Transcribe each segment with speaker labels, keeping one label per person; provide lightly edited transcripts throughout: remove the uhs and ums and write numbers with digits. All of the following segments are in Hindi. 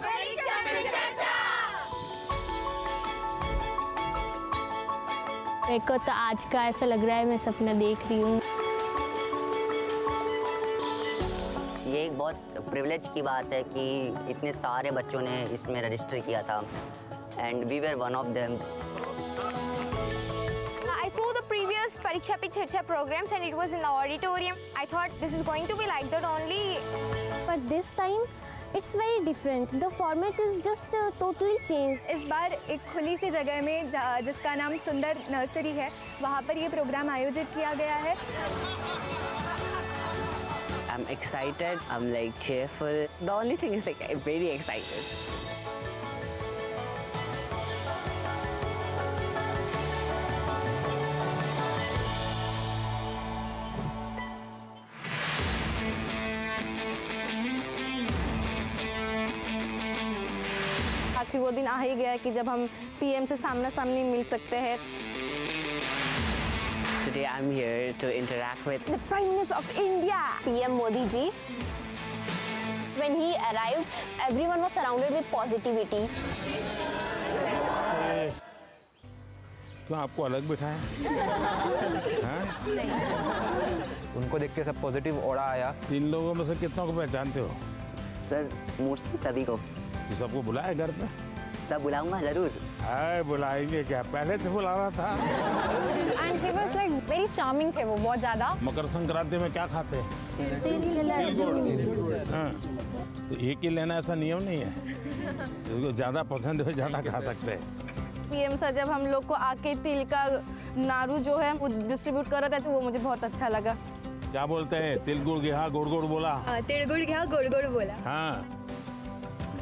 Speaker 1: परीक्षा पे चर्चा।
Speaker 2: मेरे को तो आज का ऐसा लग रहा है मैं सपना देख रही हूँ।
Speaker 3: ये एक बहुत प्रिविलेज की बात है कि इतने सारे बच्चों ने इसमें रजिस्टर किया था and we were one of them.
Speaker 4: I saw the previous Pariksha Pe Charcha programs and it was in the auditorium. I thought this is going to be like that only.
Speaker 5: But this time it's very different. The format is just totally changed.
Speaker 6: इस बार एक खुली सी जगह में जिसका नाम सुंदर नर्सरी है, वहाँ पर ये प्रोग्राम आयोजित किया गया है।
Speaker 7: I'm excited. I'm like cheerful. The only thing is like I'm very excited.
Speaker 8: आखिर वो दिन आ ही गया कि जब हम पीएम से सामना सामनी मिल सकते हैं।
Speaker 7: Today I'm here to interact with
Speaker 4: The Prime Minister of India.
Speaker 5: PM Modi ji. When he arrived, everyone was surrounded with positivity.
Speaker 9: क्यों आपको अलग बिठाया?
Speaker 10: उनको देख के सब पॉजिटिव ऑरा आया।
Speaker 9: 3 लोगों में से कितनों को पहचानते हो?
Speaker 3: सर मोस्टली सभी को।
Speaker 9: तो सबको बुलाया घर पे?
Speaker 3: सब बुलाऊंगा जरूर।
Speaker 9: हाय बुलाएंगे क्या, पहले से बुलाना था।
Speaker 5: And he was like very charming थे वो बहुत ज़्यादा।
Speaker 9: मकर संक्रांति में क्या खाते हैं? तिल गुड़। हाँ, तो एक ही लेना ऐसा नियम नहीं है, जिसको ज़्यादा पसंद हो ज़्यादा खा सकते हैं।
Speaker 8: पीएम सर जब हम लोग को आके तिल का नारू जो है वो डिस्ट्रीब्यूट कर रहे थे तो वो मुझे बहुत अच्छा लगा।
Speaker 9: क्या बोलते हैं? तिल गुड़ गया गुड़ गुड़ बोला।
Speaker 6: तिल गुड़ गया गुड़ गुड़ बोला।
Speaker 9: हाँ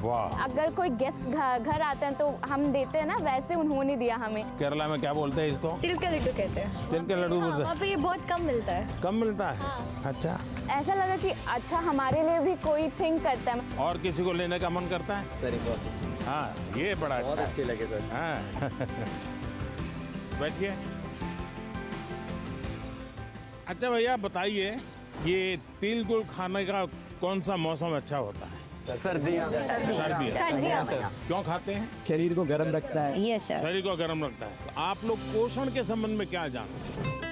Speaker 9: वाह।
Speaker 8: अगर कोई गेस्ट घर आते हैं तो हम देते हैं ना, वैसे उन्होंने दिया हमें।
Speaker 9: केरला में क्या बोलते हैं इसको?
Speaker 6: तिल का लड्डू कहते हैं।
Speaker 9: तिल के लड्डू बोलते हैं।
Speaker 6: वहाँ पे ये बहुत कम मिलता है।
Speaker 9: कम मिलता है? अच्छा।
Speaker 8: ऐसा लगा कि अच्छा हमारे लिए भी कोई थिंक करता है।
Speaker 9: और किसी को लेने का मन करता है?
Speaker 10: सर बहुत
Speaker 9: हाँ ये बड़ा
Speaker 10: बहुत
Speaker 9: अच्छा
Speaker 10: अच्छे लगे सर।
Speaker 9: हाँ बैठिए। अच्छा भैया बताइए, ये तिल गुड़ खाने का कौन सा मौसम अच्छा होता है?
Speaker 10: सर्दियाँ।
Speaker 9: सर्दियाँ। क्यों खाते हैं?
Speaker 10: शरीर को गर्म रखता है।
Speaker 5: Yes sir.
Speaker 9: शरीर को गर्म रखता है। तो आप लोग पोषण के संबंध में क्या जानते हैं?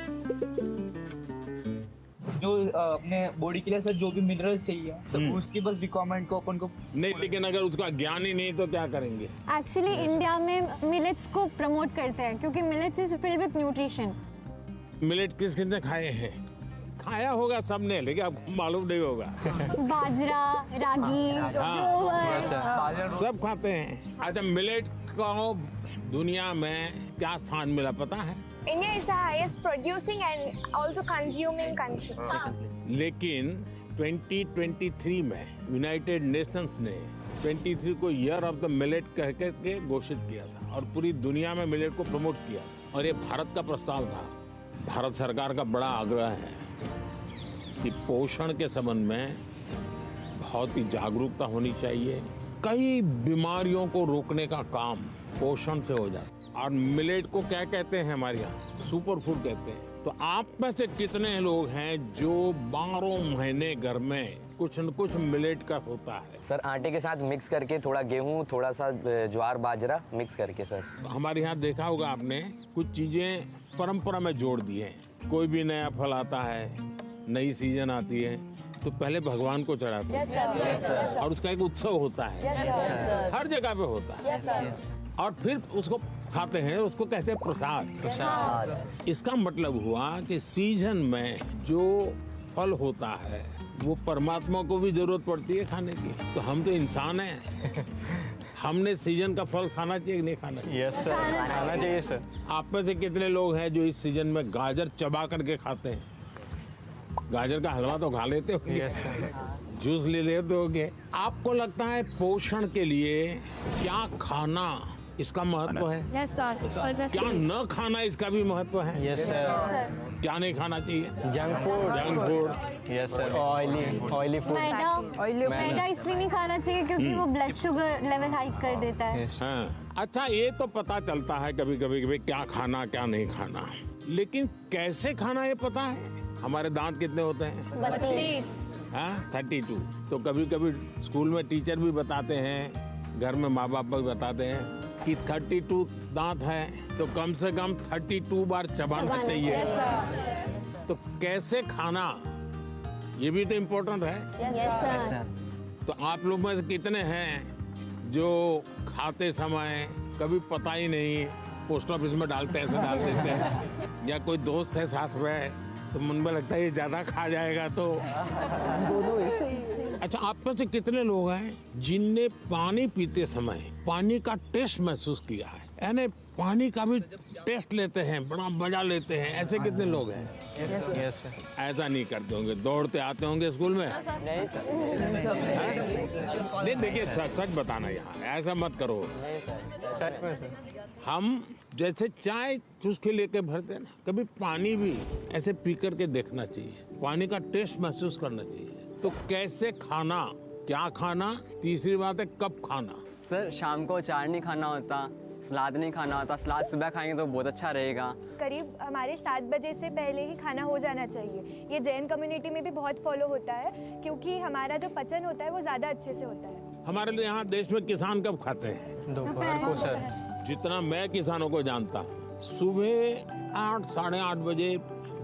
Speaker 11: जो अपने बॉडी के लिए सर जो भी मिनरल्स चाहिए सब उसकी बस रिक्वायरमेंट को अपन को
Speaker 9: नहीं, लेकिन अगर उसका ज्ञान ही नहीं तो क्या करेंगे?
Speaker 5: Actually इंडिया में मिलेट्स को प्रमोट करते हैं क्योंकि millets is filled with nutrition.
Speaker 9: Millet किस किसने खाए हैं? खाया होगा सबने, लेकिन आपको मालूम नहीं होगा।
Speaker 5: बाजरा, रागी,
Speaker 9: हाँ, सब खाते हैं। अच्छा मिलेट को दुनिया में क्या स्थान मिला पता है?
Speaker 4: India is the highest producing and also consuming country.
Speaker 9: लेकिन 2023 में यूनाइटेड नेशंस ने 23 को ईयर ऑफ द मिलेट कह के घोषित किया था और पूरी दुनिया में मिलेट को प्रमोट किया और ये भारत का प्रस्ताव था। भारत सरकार का बड़ा आग्रह है कि पोषण के संबंध में बहुत ही जागरूकता होनी चाहिए। कई बीमारियों को रोकने का काम पोषण से हो जाता है। और मिलेट को क्या कहते हैं हमारे यहाँ? सुपर फूड कहते हैं। तो आप में से कितने लोग हैं जो 12 महीने घर में कुछ न कुछ मिलेट का होता है?
Speaker 10: सर आटे के साथ मिक्स करके थोड़ा गेहूँ, थोड़ा सा ज्वार बाजरा मिक्स करके सर।
Speaker 9: हमारे यहाँ देखा होगा आपने, कुछ चीजें परंपरा में जोड़ दी हैं। कोई भी नया फल आता है, नई सीजन आती है तो पहले भगवान को चढ़ाते हैं और उसका एक उत्सव होता है। हर जगह पे होता है और फिर उसको खाते हैं, उसको कहते हैं प्रसाद। इसका मतलब हुआ कि सीजन में जो फल होता है वो परमात्मा को भी जरूरत पड़ती है खाने की। तो हम तो इंसान हैं, हमने सीजन का फल खाना चाहिए कि नहीं खाना चाहिए?
Speaker 10: यस सर, खाना चाहिए सर।
Speaker 9: आप में से कितने लोग हैं जो इस सीजन में गाजर चबा करके खाते हैं? गाजर का हलवा तो खा लेते होंगे।
Speaker 10: Yes sir.
Speaker 9: जूस ले लेते होंगे। आपको लगता है पोषण के लिए क्या खाना इसका महत्व है?
Speaker 5: Yes sir.
Speaker 9: क्या न खाना इसका भी महत्व है?
Speaker 10: Yes sir.
Speaker 9: क्या नहीं खाना चाहिए?
Speaker 10: Junk food.
Speaker 9: Junk food.
Speaker 10: Yes sir. Oily food.
Speaker 5: मैदा इसलिए नहीं खाना चाहिए क्योंकि वो ब्लड शुगर लेवल हाई कर देता है।
Speaker 9: हाँ, अच्छा ये तो पता चलता है कभी कभी क्या खाना क्या नहीं खाना, लेकिन कैसे खाना ये पता है? हमारे दांत कितने होते हैं?
Speaker 5: 32।
Speaker 9: हाँ 32। तो कभी कभी स्कूल में टीचर भी बताते हैं, घर में माँ बाप भी बताते हैं कि 32 दांत है तो कम से कम 32 बार चबाना चाहिए। तो कैसे खाना, ये भी तो इम्पोर्टेंट है।
Speaker 2: Yes sir.
Speaker 9: तो आप लोग में से कितने हैं जो खाते समय कभी पता ही नहीं, पोस्ट ऑफिस में डालते हैं, ऐसे डाल देते हैं, या कोई दोस्त है साथ में तो मन में लगता है ये ज्यादा खा जाएगा तो। अच्छा, आप में से कितने लोग हैं जिनने पानी पीते समय पानी का टेस्ट महसूस किया है, यानी पानी का भी टेस्ट लेते हैं, बड़ा मजा लेते हैं, ऐसे कितने लोग हैं?
Speaker 11: Yes sir.
Speaker 9: ऐसा नहीं करते होंगे, दौड़ते आते होंगे स्कूल में? नहीं देखिए, सच बताना, यहाँ ऐसा मत करो।
Speaker 11: सच में सर।
Speaker 9: हम जैसे चाय चुस्की लेके भरते हैं ना, कभी पानी भी ऐसे पी करके देखना चाहिए, पानी का टेस्ट महसूस करना चाहिए। तो कैसे खाना, क्या खाना, तीसरी बात है कब खाना।
Speaker 7: सर शाम को अचार नहीं खाना होता, सलाद नहीं खाना होता, सलाद सुबह खाएंगे तो बहुत अच्छा रहेगा।
Speaker 6: करीब हमारे 7 बजे से पहले ही खाना हो जाना चाहिए। ये जैन कम्युनिटी में भी बहुत फॉलो होता है, क्योंकि हमारा जो पचन होता है वो ज़्यादा अच्छे से होता है।
Speaker 9: हमारे लिए यहाँ देश में किसान कब खाते हैं?
Speaker 11: दोपहर को सर।
Speaker 9: जितना मैं किसानों को जानता हूँ, सुबह 8 साढ़े 8 बजे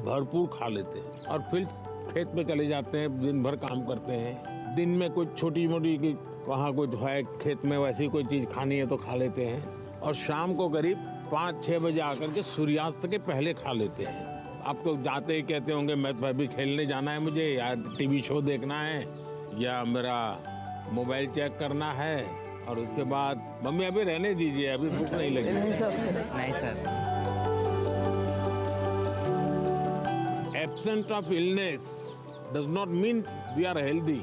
Speaker 9: भरपूर खा लेते हैं और फिर खेत में चले जाते हैं, दिन भर काम करते हैं। दिन में कुछ छोटी मोटी वहाँ कुछ है खेत में, वैसी कोई चीज़ खानी है तो खा लेते हैं, और शाम को करीब 5-6 बजे आकर के सूर्यास्त के पहले खा लेते हैं। आप तो जाते ही कहते होंगे मैं तो अभी खेलने जाना है मुझे, या टीवी शो देखना है, या मेरा मोबाइल चेक करना है, और उसके बाद मम्मी अभी रहने दीजिए, अभी भूख नहीं लगी।
Speaker 7: नहीं सर।
Speaker 9: Absent of illness does not mean we are healthy.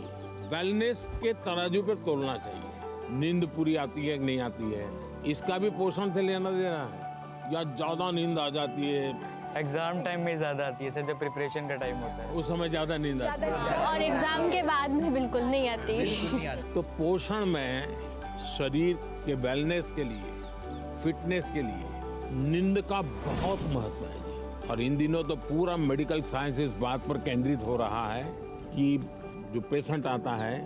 Speaker 9: Wellness के तराजू पर तोलना चाहिए। नींद पूरी आती है कि नहीं आती है, इसका भी पोषण से लेना देना है, या ज्यादा नींद आ जाती है?
Speaker 11: एग्जाम टाइम में ज़्यादा आती है सर, जब प्रिपरेशन का टाइम होता है
Speaker 9: उस समय ज्यादा नींद आती है,
Speaker 2: और एग्जाम के बाद में बिल्कुल नहीं आती।
Speaker 9: तो पोषण में शरीर के वेलनेस के लिए, फिटनेस के लिए नींद का बहुत महत्व है जी। और इन दिनों तो पूरा मेडिकल साइंस इस बात पर केंद्रित हो रहा है कि जो पेशेंट आता है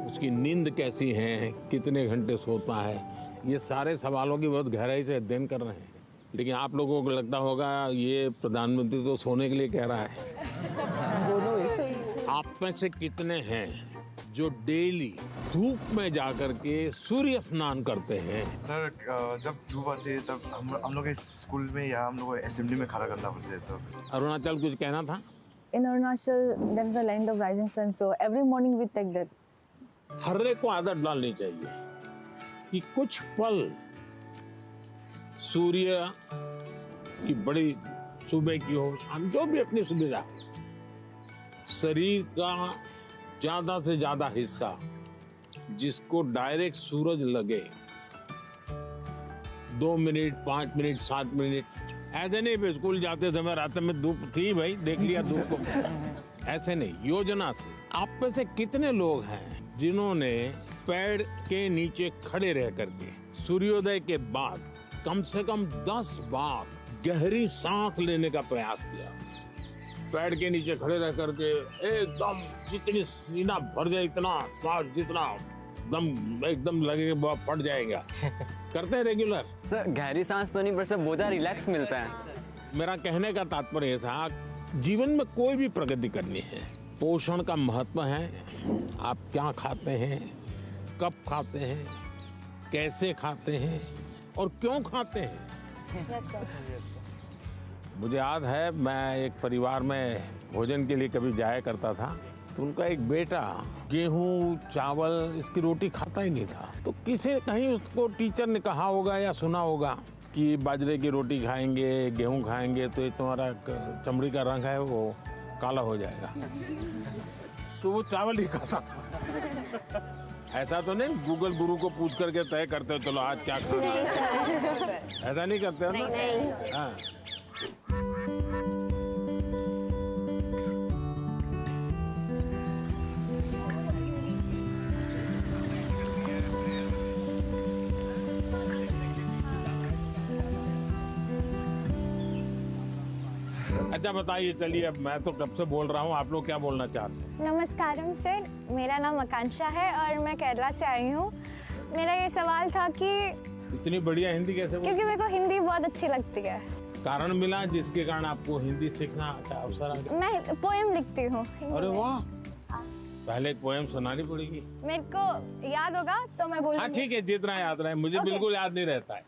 Speaker 9: उसकी नींद कैसी है, कितने घंटे सोता है, ये सारे सवालों की बहुत गहराई से अध्ययन कर रहे हैं। लेकिन आप लोगों को लगता होगा ये प्रधानमंत्री तो सोने के लिए कह रहा है। आप में से कितने हैं जो डेली धूप में जाकर के सूर्य स्नान करते हैं?
Speaker 12: सर जब धूप आती है तब हम लोग स्कूल में या हम लोग असेंबली में खड़ा करना पड़ता है। तो
Speaker 9: अरुणाचल कुछ कहना था?
Speaker 13: In Arunachal, that's the land of rising sun. So every morning we take that.
Speaker 9: हर एक को आदत डालनी चाहिए कि कुछ पल सूर्य की बड़ी सुबह की हो, शाम, जो भी अपनी सुविधा, शरीर का ज्यादा से ज्यादा हिस्सा जिसको डायरेक्ट सूरज लगे, 2 मिनट 5 मिनट 7 मिनट, ऐसे नहीं स्कूल जाते समय रात में धूप थी भाई देख लिया धूप को, ऐसे नहीं, योजना से। आप में से कितने लोग हैं जिन्होंने पेड़ के नीचे खड़े रह करके सूर्योदय के बाद कम से कम 10 बार गहरी सांस लेने का प्रयास किया? पेड़ के नीचे खड़े रह करके एकदम जितनी सीना भर जाए, इतना सांस जितना दम एकदम लगेगा फट जाएगा। करते हैं रेगुलर?
Speaker 7: सर गहरी सांस तो नहीं, पर सर बहुत रिलैक्स मिलता है।
Speaker 9: मेरा कहने का तात्पर्य था, जीवन में कोई भी प्रगति करनी है, पोषण का महत्व है। आप क्या खाते हैं, कब खाते हैं, कैसे खाते हैं और क्यों खाते हैं। मुझे याद है मैं एक परिवार में भोजन के लिए कभी जाया करता था, तो उनका एक बेटा गेहूं चावल इसकी रोटी खाता ही नहीं था। तो किसी कहीं उसको टीचर ने कहा होगा या सुना होगा कि बाजरे की रोटी खाएंगे, गेहूं खाएंगे तो ये तुम्हारा चमड़ी का रंग है वो काला हो जाएगा। तो वो चावल ही खाता था। ऐसा तो नहीं गूगल गुरु को पूछ करके तय करते हो चलो आज क्या खाना है, ऐसा नहीं करते हो ना?
Speaker 2: नहीं।
Speaker 9: हाँ। अच्छा बताइए, चलिए अब मैं तो कब से बोल रहा हूँ, आप लोग क्या बोलना चाहते हैं?
Speaker 4: नमस्कारम सर, मेरा नाम आकांक्षा है और मैं केरला से आई हूँ। मेरा ये सवाल था कि
Speaker 9: इतनी बढ़िया हिंदी कैसे बोलते?
Speaker 4: क्योंकि मेरे को हिंदी बहुत अच्छी लगती है।
Speaker 9: कारण मिला जिसके कारण आपको हिंदी सीखना का अवसर आ गया?
Speaker 4: मैं पोएम लिखती हूँ।
Speaker 9: अरे वाह, पहले एक पोएम सुनानी पड़ेगी।
Speaker 4: मेरे को याद होगा तो मैं बोलूँगी।
Speaker 9: हाँ ठीक है, जितना याद रहे, मुझे बिल्कुल याद नहीं रहता है।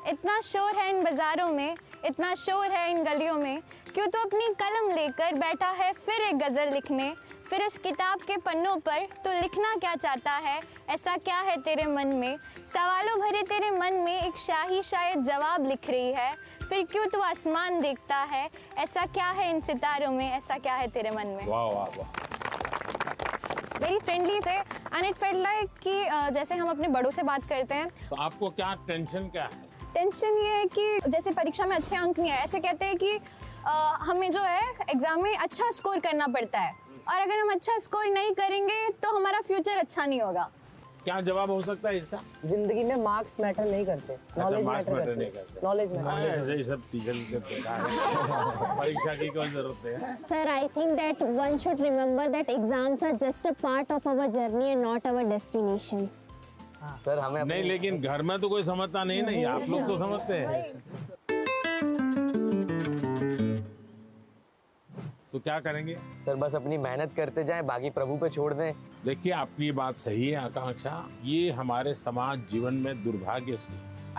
Speaker 4: इतना शोर है इन बाजारों में, इतना शोर है इन गलियों में, क्यों तो अपनी कलम लेकर बैठा है फिर एक गज़ल लिखने। फिर उस किताब के पन्नों पर तो लिखना क्या चाहता है, ऐसा क्या है तेरे मन में? सवालों भरे तेरे मन में एक शाही शायद जवाब लिख रही है। फिर क्यों तू आसमान देखता है, ऐसा क्या है इन सितारों में, ऐसा क्या है तेरे मन में?
Speaker 9: वाह वाह वाह।
Speaker 4: वेरी फ्रेंडली थे एंड इट फेल्ट लाइक कि जैसे हम अपने बड़ों से बात करते हैं।
Speaker 9: तो आपको क्या टेंशन क्या है?
Speaker 4: टेंशन ये है कि जैसे परीक्षा में अच्छे अंक नहीं आए, ऐसे कहते हैं कि हमें जो है एग्जाम में अच्छा स्कोर करना पड़ता है, और अगर हम अच्छा स्कोर नहीं करेंगे तो हमारा फ्यूचर अच्छा नहीं होगा।
Speaker 9: क्या जवाब हो सकता है इसका?
Speaker 7: जिंदगी में मार्क्स मैटर नहीं करते, नॉलेज मैटर
Speaker 9: नहीं करते।
Speaker 7: Knowledge matter.
Speaker 9: ऐसे ही सब टीचर परीक्षा की कोई जरूरत है?
Speaker 5: Sir, I think that one should remember that exams are just a part of our journey and not our destination.
Speaker 10: Sir हमें
Speaker 9: नहीं, लेकिन घर में तो कोई समझता नहीं, आप लोग तो समझते हैं। तो क्या करेंगे?
Speaker 10: सर बस अपनी मेहनत करते जाएं, बाकी प्रभु पे छोड़ दें।
Speaker 9: देखिए, आपकी बात सही है आकांक्षा, ये हमारे समाज जीवन में दुर्भाग्य से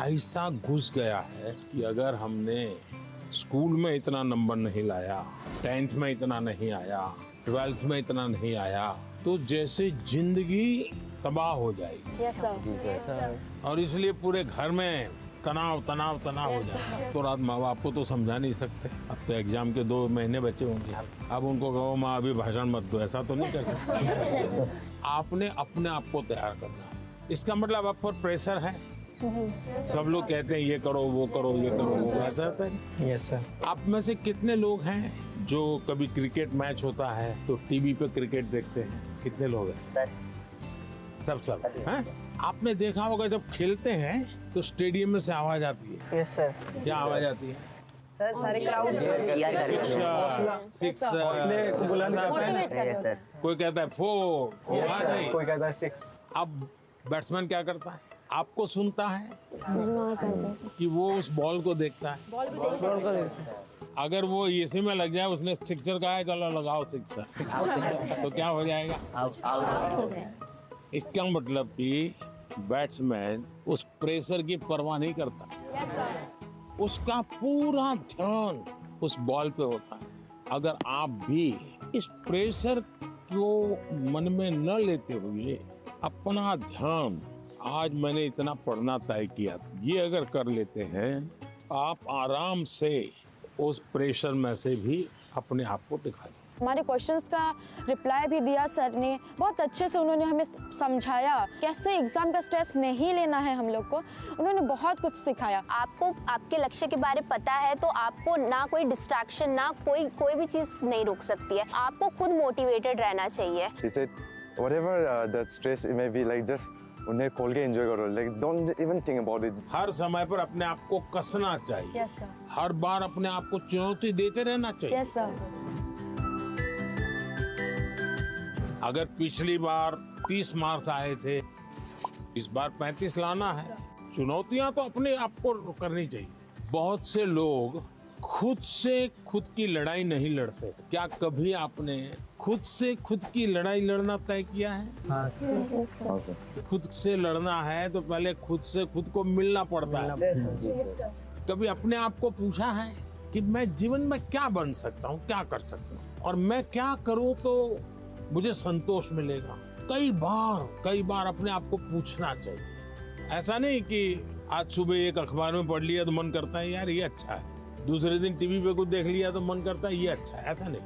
Speaker 9: ऐसा घुस गया है कि अगर हमने स्कूल में इतना नंबर नहीं लाया, 10th में इतना नहीं आया, 12th में इतना नहीं आया, तो जैसे जिंदगी तबाह हो जाएगी।
Speaker 8: Yes sir.
Speaker 9: और इसलिए पूरे घर में तनाव तनाव तनाव हो जाए। तो रात माँ बाप को तो समझा नहीं सकते, अब तो एग्जाम के 2 महीने बचे होंगे, अब उनको कहो माँ अभी भाषण मत दो, ऐसा तो नहीं कर सकते। आपने अपने आप को तैयार करना है। इसका मतलब आप पर प्रेशर है जी। सब लोग कहते हैं ये करो वो करो ये करो वो, ऐसा होता है?
Speaker 11: Yes sir.
Speaker 9: आप में से कितने लोग हैं जो कभी क्रिकेट मैच होता है तो टीवी पे क्रिकेट देखते हैं? कितने लोग हैं?
Speaker 3: सर
Speaker 9: सब हैं? आपने देखा होगा जब खेलते हैं तो स्टेडियम में से आवाज आती है।
Speaker 7: Yes sir.
Speaker 9: क्या आवाज आती है?
Speaker 7: सर सारे क्राउड
Speaker 3: चीयर
Speaker 9: सर, कोई कहता है 4 आवाज आई,
Speaker 11: कोई कहता है 6।
Speaker 9: अब बैट्समैन क्या करता है? आपको सुनता है कि वो उस बॉल को देखता है? अगर वो इसी में लग जाए, उसने सिक्सर कहा है, चलो लगाओ सिक्सर, तो क्या हो जाएगा? इसका मतलब कि बैट्समैन उस प्रेशर की परवाह नहीं करता, उसका पूरा ध्यान उस बॉल पे होता है। अगर आप भी इस प्रेशर को मन में न लेते हुए अपना ध्यान, आज मैंने इतना पढ़ना तय किया, ये अगर कर लेते हैं तो आप आराम से उस प्रेशर में से भी अपने आप को दिखा सकते।
Speaker 8: हमारे क्वेश्चंस का रिप्लाई भी दिया सर ने, बहुत अच्छे से उन्होंने हमें समझाया कैसे एग्जाम का स्ट्रेस नहीं लेना है हम लोग को। उन्होंने बहुत कुछ सिखाया।
Speaker 5: आपको आपके लक्ष्य के बारे में पता है तो आपको ना कोई डिस्ट्रैक्शन, ना कोई भी चीज नहीं रोक सकती है। आपको खुद मोटिवेटेड रहना चाहिए।
Speaker 12: She said, whatever the stress it may be, like just उन्हें खोल के एंजॉय करो, like don't even think about it.
Speaker 9: हर समय पर अपने आप को कसना चाहिए।
Speaker 8: Yes sir.
Speaker 9: हर बार अपने आप को चुनौती देते रहना चाहिए।
Speaker 8: Yes sir.
Speaker 9: अगर पिछली बार 30 मार्क्स आए थे, इस बार 35 लाना है। चुनौतियां तो अपने आप को करनी चाहिए। बहुत से लोग खुद से खुद की लड़ाई नहीं लड़ते। क्या कभी आपने खुद से खुद की लड़ाई लड़ना तय किया है?
Speaker 11: हाँ।
Speaker 9: खुद से लड़ना है तो पहले खुद से खुद को मिलना पड़ता है। कभी अपने आप को पूछा है कि मैं जीवन में क्या बन सकता हूँ, क्या कर सकता हूँ, और मैं क्या करूँ तो मुझे संतोष मिलेगा? कई बार अपने आप को पूछना चाहिए। ऐसा नहीं कि आज सुबह एक अखबार में पढ़ लिया तो मन करता है यार ये अच्छा है, दूसरे दिन टीवी पे कुछ देख लिया तो मन करता है ये अच्छा है। ऐसा नहीं,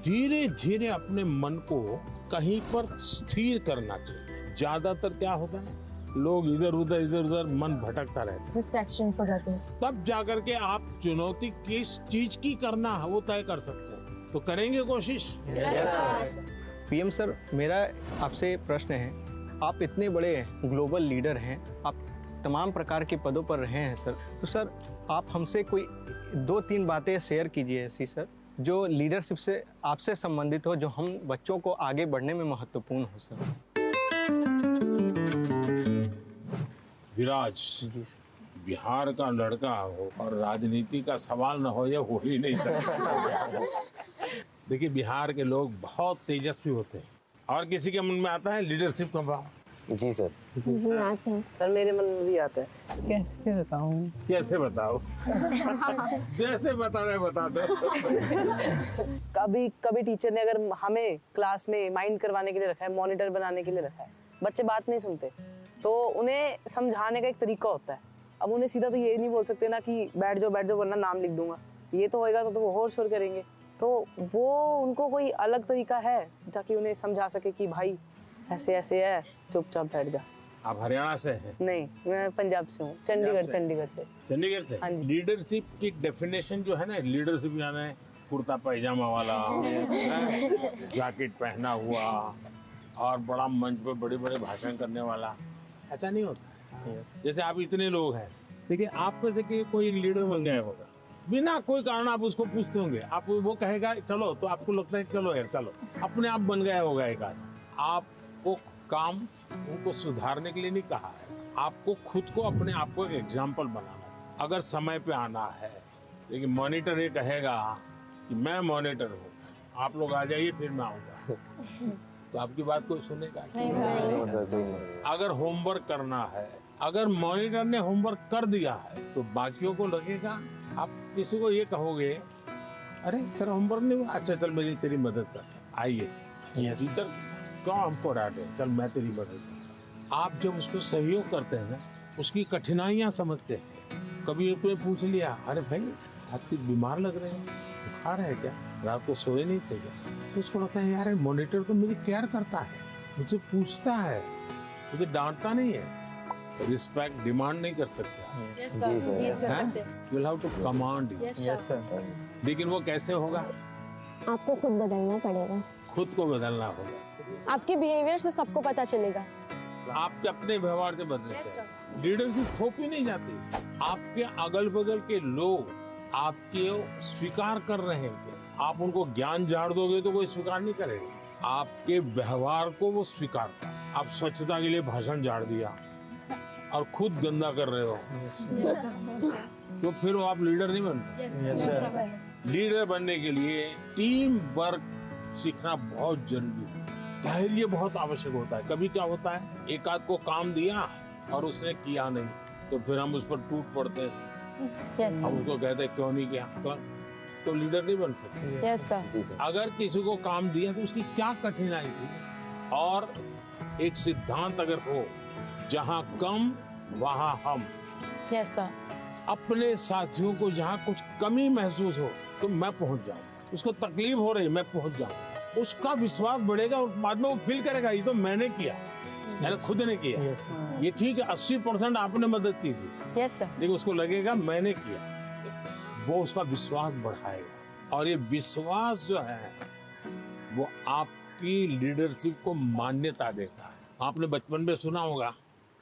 Speaker 9: धीरे धीरे अपने मन को कहीं पर स्थिर करना चाहिए। ज्यादातर क्या होता है, लोग इधर उधर मन भटकता रहता है,
Speaker 8: डिस्ट्रैक्शंस हो जाते हैं।
Speaker 9: तब जाकर के आप चुनौती किस चीज की करना है वो तय कर सकते हैं। तो करेंगे कोशिश?
Speaker 11: पीएम सर, मेरा आपसे प्रश्न है, आप इतने बड़े ग्लोबल लीडर हैं, आप
Speaker 14: तमाम प्रकार के पदों पर रहे हैं सर। तो सर आप हमसे कोई 2-3 बातें शेयर कीजिए ऐसी सर, जो लीडरशिप से आपसे संबंधित हो, जो हम बच्चों को आगे बढ़ने में महत्वपूर्ण हो सर।
Speaker 9: विराज बिहार का लड़का हो और राजनीति का सवाल न हो, ये हो ही नहीं सकता। देखिए बिहार के लोग बहुत तेजस्वी होते हैं और किसी के मन में आता है लीडरशिप का भाव।
Speaker 10: जी सर।
Speaker 7: सर मेरे मन में भी आता है।
Speaker 14: कैसे बताऊं?
Speaker 9: कैसे बताओ? जैसे बता रहे बता दो।
Speaker 7: कभी कभी टीचर ने अगर हमें क्लास में माइंड करवाने के लिए रखा है, मॉनिटर बनाने के लिए रखा है, बच्चे बात नहीं सुनते, तो उन्हें समझाने का एक तरीका होता है। अब उन्हें सीधा तो ये नहीं बोल सकते ना कि बैठ जाओ वरना नाम लिख दूंगा, ये तो होएगा तो वो और शोर करेंगे। तो वो उनको कोई अलग तरीका है ताकि उन्हें समझा सके कि भाई ऐसे ऐसे है, चुपचाप बैठ जा।
Speaker 9: आप हरियाणा से हैं?
Speaker 7: नहीं, मैं पंजाब से हूँ, चंडीगढ़ से।
Speaker 9: चंडीगढ़ से?
Speaker 7: हाँ जी।
Speaker 9: लीडरशिप की डेफिनेशन जो है ना, लीडरशिप यानी कुर्ता पैजामा वाला, जैकेट पहना हुआ और बड़ा मंच पे बड़े बड़े भाषण करने वाला, ऐसा नहीं होता है। जैसे आप इतने लोग हैं, देखिए आप में से कोई एक लीडर बन गया होगा, बिना कोई कारण आप उसको पूछते होंगे, आप वो कहेगा चलो, तो आपको लगता है चलो यार चलो, अपने आप बन गया होगा एक आदमी। आपको काम उनको सुधारने के लिए नहीं कहा है, आपको खुद को अपने आप को एक एग्जाम्पल बनाना है। अगर समय पे आना है, लेकिन मॉनिटर ये कहेगा कि मैं मॉनिटर हूँ, आप लोग आ जाइए फिर मैं आऊँगा, तो आपकी बात कोई सुनेगा नहीं। अगर होमवर्क करना है, अगर मॉनिटर ने होमवर्क कर दिया है, तो बाकियों को लगेगा, आप किसी को ये कहोगे अरे तेरा होमवर्क नहीं हुआ, अच्छा चल मेरी तेरी मदद कर, आइए टीचर क्यों हमको डांटे, चल मैं तेरी मदद कर। आप जब उसको सहयोग करते हैं ना, उसकी कठिनाइयां समझते हैं। कभी एक ने पूछ लिया, अरे भाई आपकी बीमार लग रहे हैं, बुखार है क्या, रात को सोए नहीं थे क्या, तो उसको लगता है यार मॉनिटर तो मेरी केयर करता है, मुझे पूछता है, मुझे डांटता नहीं है। रिस्पेक्ट डिमांड नहीं कर सकता।
Speaker 10: जी sir.
Speaker 9: You will have to command. लेकिन वो कैसे होगा?
Speaker 2: आपको खुद बदलना पड़ेगा,
Speaker 9: खुद को बदलना होगा।
Speaker 8: आपके बिहेवियर से सबको पता चलेगा।
Speaker 9: आपके अपने व्यवहार से बदलते। लीडरशिप थोपी नहीं जाती। आपके अगल बगल के लोग आपके स्वीकार कर रहे हैं क्या? आप उनको ज्ञान झाड़ दोगे तो कोई स्वीकार नहीं करेगा। आपके व्यवहार को वो स्वीकार कर। आप स्वच्छता के लिए भाषण झाड़ दिया और खुद गंदा कर रहे हो, तो फिर वो आप लीडर नहीं बन सकते। लीडर बनने के लिए टीम वर्क सीखना बहुत जरूरी है। धैर्य बहुत आवश्यक होता है। कभी क्या होता है, एक आध को काम दिया और उसने किया नहीं, तो फिर हम उस पर टूट पड़ते हैं। हम उसको कहते हैं क्यों नहीं किया, तो लीडर नहीं बन सकते। अगर किसी को काम दिया तो उसकी क्या कठिनाई थी, और एक सिद्धांत अगर हो, जहाँ कम वहाँ हम। अपने साथियों को जहाँ कुछ कमी महसूस हो तो मैं पहुँच जाऊँ, उसको तकलीफ हो रही मैं पहुँच जाऊँ, उसका विश्वास बढ़ेगा और बाद में वो फील करेगा ये तो मैंने किया, मैंने खुद ने किया। ये ठीक है 80% आपने मदद की थी, लेकिन उसको लगेगा मैंने किया, वो उसका विश्वास बढ़ाएगा। और ये विश्वास जो है वो आपकी लीडरशिप को मान्यता देता है। आपने बचपन में सुना होगा,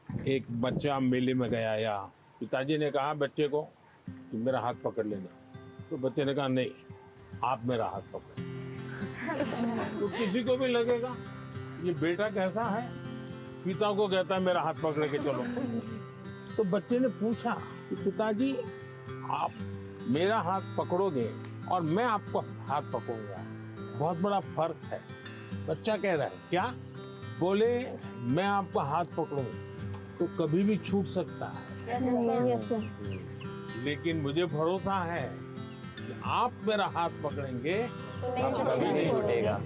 Speaker 9: एक बच्चा मेले में गया या पिताजी ने कहा बच्चे को कि मेरा हाथ पकड़ लेना, तो बच्चे ने कहा नहीं आप मेरा हाथ पकड़। तो किसी को भी लगेगा ये बेटा कैसा है, पिता को कहता है मेरा हाथ पकड़ के चलो। तो बच्चे ने पूछा कि पिताजी आप मेरा हाथ पकड़ोगे और मैं आपको हाथ पकड़ूंगा, बहुत बड़ा फर्क है। बच्चा कह रहा है क्या? बोले मैं आपका हाथ पकड़ूं तो कभी भी छूट सकता है, लेकिन मुझे भरोसा है कि आप मेरा हाथ पकड़ेंगे तो कभी नहीं छूटेगा।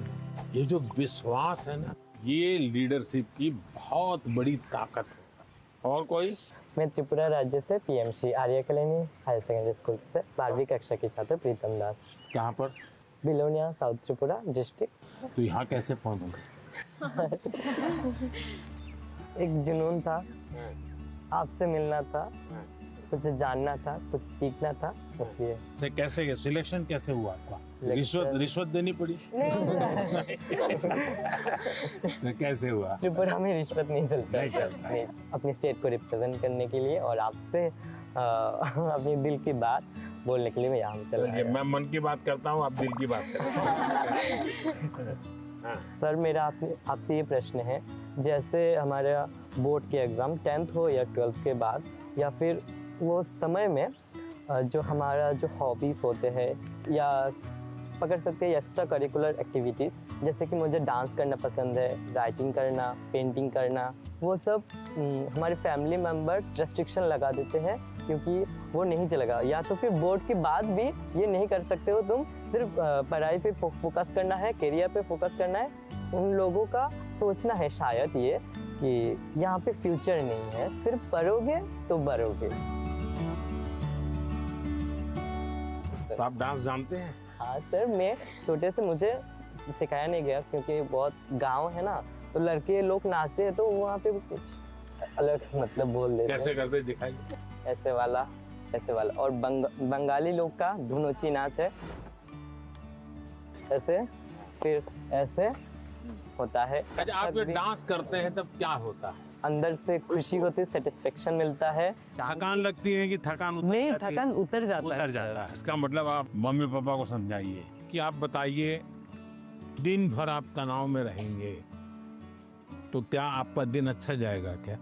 Speaker 9: ये जो विश्वास है ना, ये लीडरशिप की बहुत बड़ी ताकत है। और कोई?
Speaker 15: मैं त्रिपुरा राज्य से पीएमसी आर्य कॉलोनी हायर सेकेंडरी स्कूल से 12वीं कक्षा की छात्र प्रीतम दास।
Speaker 9: कहाँ पर?
Speaker 15: Belonia, south Tripura district.
Speaker 9: तो यहाँ कैसे पहुँचे?
Speaker 15: एक जुनून था, आपसे मिलना था, कुछ जानना था, कुछ सीखना था, इसलिए।
Speaker 9: से कैसे सिलेक्शन कैसे हुआ आपका?
Speaker 15: Selection-
Speaker 9: रिश्वत देनी पड़ी? तो कैसे हुआ?
Speaker 15: त्रिपुरा में रिश्वत नहीं चलता।
Speaker 9: नहीं चलता।
Speaker 15: नहीं, अपनी स्टेट को रिप्रेजेंट करने के लिए और आपसे अपनी दिल की बात बोलने के लिए मैं यहाँ पे चला
Speaker 9: तो मैं मन की बात करता हूँ, आप दिल की बात करते हैं।
Speaker 15: सर मेरा आपसे ये प्रश्न है, जैसे हमारा बोर्ड के एग्ज़ाम 10th हो या 12th के बाद, या फिर वो समय में जो हमारा जो हॉबीज़ होते हैं या पकड़ सकते हैं एक्स्ट्रा करिकुलर एक्टिविटीज़, जैसे कि मुझे डांस करना पसंद है, राइटिंग करना, पेंटिंग करना, वो सब हमारे फैमिली मेम्बर्स रेस्ट्रिक्शन लगा देते हैं क्योंकि वो नहीं चलेगा, या तो फिर बोर्ड के बाद भी ये नहीं कर सकते हो तुम, सिर्फ पढ़ाई पे फोकस करना है, करियर पे फोकस करना है। उन लोगों का सोचना है शायद ये कि यहाँ पे फ्यूचर नहीं है, सिर्फ पढ़ोगे तो बढ़ोगे।
Speaker 9: तो आप डांस जानते हैं?
Speaker 15: हाँ सर, मैं छोटे से मुझे सिखाया नहीं गया क्योंकि बहुत गांव है ना, तो लड़के लोग नाचते हैं तो वहाँ पे कुछ अलग मतलब बोल देते हैं।
Speaker 9: कैसे करते दिखाइए?
Speaker 15: ऐसे वाला, ऐसे वाला। और बंगाली लोग का धुनोची नाच है, ऐसे, फिर ऐसे होता है।
Speaker 9: अच्छा, आप ये डांस करते हैं तब क्या होता है?
Speaker 15: अंदर से खुशी होती है, सेटिस्फेक्शन मिलता है।
Speaker 9: थकान लगती है कि थकान उतर
Speaker 15: नहीं,
Speaker 9: जाती है?
Speaker 15: थकान उतर जाता है।
Speaker 9: उतर जाता है। इसका मतलब आप मम्मी पापा को समझाइए कि आप बताइए, दिन भर आप तनाव में रहेंगे तो क्या आपका दिन अच्छा जाएगा क्या?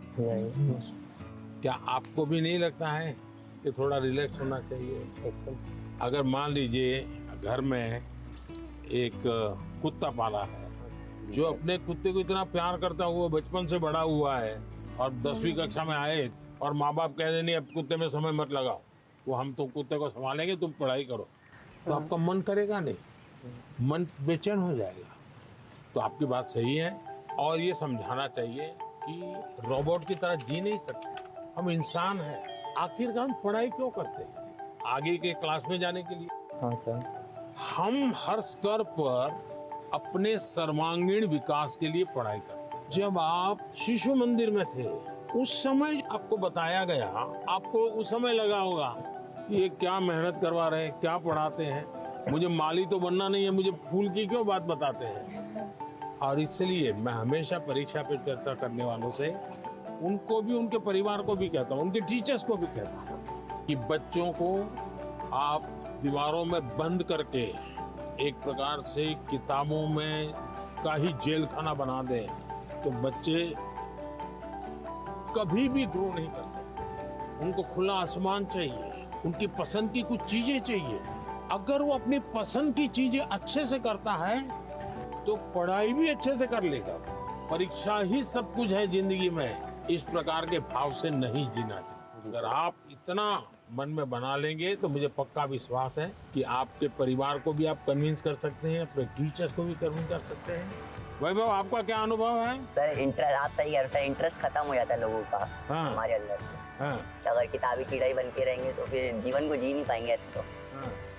Speaker 9: क्या आपको भी नहीं लगता है कि थोड़ा रिलैक्स होना चाहिए? अगर मान लीजिए घर में एक कुत्ता पाला है जो अपने कुत्ते को इतना प्यार करता हुआ बचपन से बड़ा हुआ है और 10वीं कक्षा में आए और माँ बाप कह दें नहीं अब कुत्ते में समय मत लगाओ, वो हम तो कुत्ते को संभालेंगे, तुम पढ़ाई करो, तो आपका मन करेगा नहीं, मन बेचैन हो जाएगा। तो आपकी बात सही है और ये समझाना चाहिए कि रोबोट की तरह जी नहीं सकते, हम इंसान हैं। आखिरकार हम पढ़ाई क्यों करते हैं? आगे के क्लास में जाने के लिए।
Speaker 15: हाँ सर।
Speaker 9: हम हर स्तर पर अपने सर्वांगीण विकास के लिए पढ़ाई करते हैं। जब आप शिशु मंदिर में थे उस समय आपको बताया गया, आपको उस समय लगा होगा कि ये क्या मेहनत करवा रहे हैं, क्या पढ़ाते हैं, मुझे माली तो बनना नहीं है, मुझे फूल की क्यों बात बताते हैं। और इसलिए मैं हमेशा परीक्षा पर चर्चा करने वालों से उनको भी, उनके परिवार को भी कहता हूँ, उनके टीचर्स को भी कहता हूँ कि बच्चों को आप दीवारों में बंद करके एक प्रकार से किताबों में का ही जेल खाना बना दें तो बच्चे कभी भी ग्रो नहीं कर सकते। उनको खुला आसमान चाहिए, उनकी पसंद की कुछ चीजें चाहिए। अगर वो अपनी पसंद की चीजें अच्छे से करता है तो पढ़ाई भी अच्छे से कर लेगा। परीक्षा ही सब कुछ है जिंदगी में, इस प्रकार के भाव से नहीं जीना चाहिए। अगर आप इतना मन में बना लेंगे तो मुझे पक्का विश्वास है कि आपके परिवार को भी आप कन्विंस कर सकते हैं, अपने टीचर्स को भी कन्विंस कर सकते हैं। वैभव, आपका क्या अनुभव है?
Speaker 3: सर इंटरेस्ट, आप सही कह रहे हो सर, इंटरेस्ट खत्म हो जाता है लोगों का।
Speaker 9: हाँ।
Speaker 3: हमारे अंदर
Speaker 9: हाँ।
Speaker 3: अगर किताबी कीड़ा ही बन के रहेंगे तो फिर जीवन को जी नहीं पाएंगे ऐसे तो।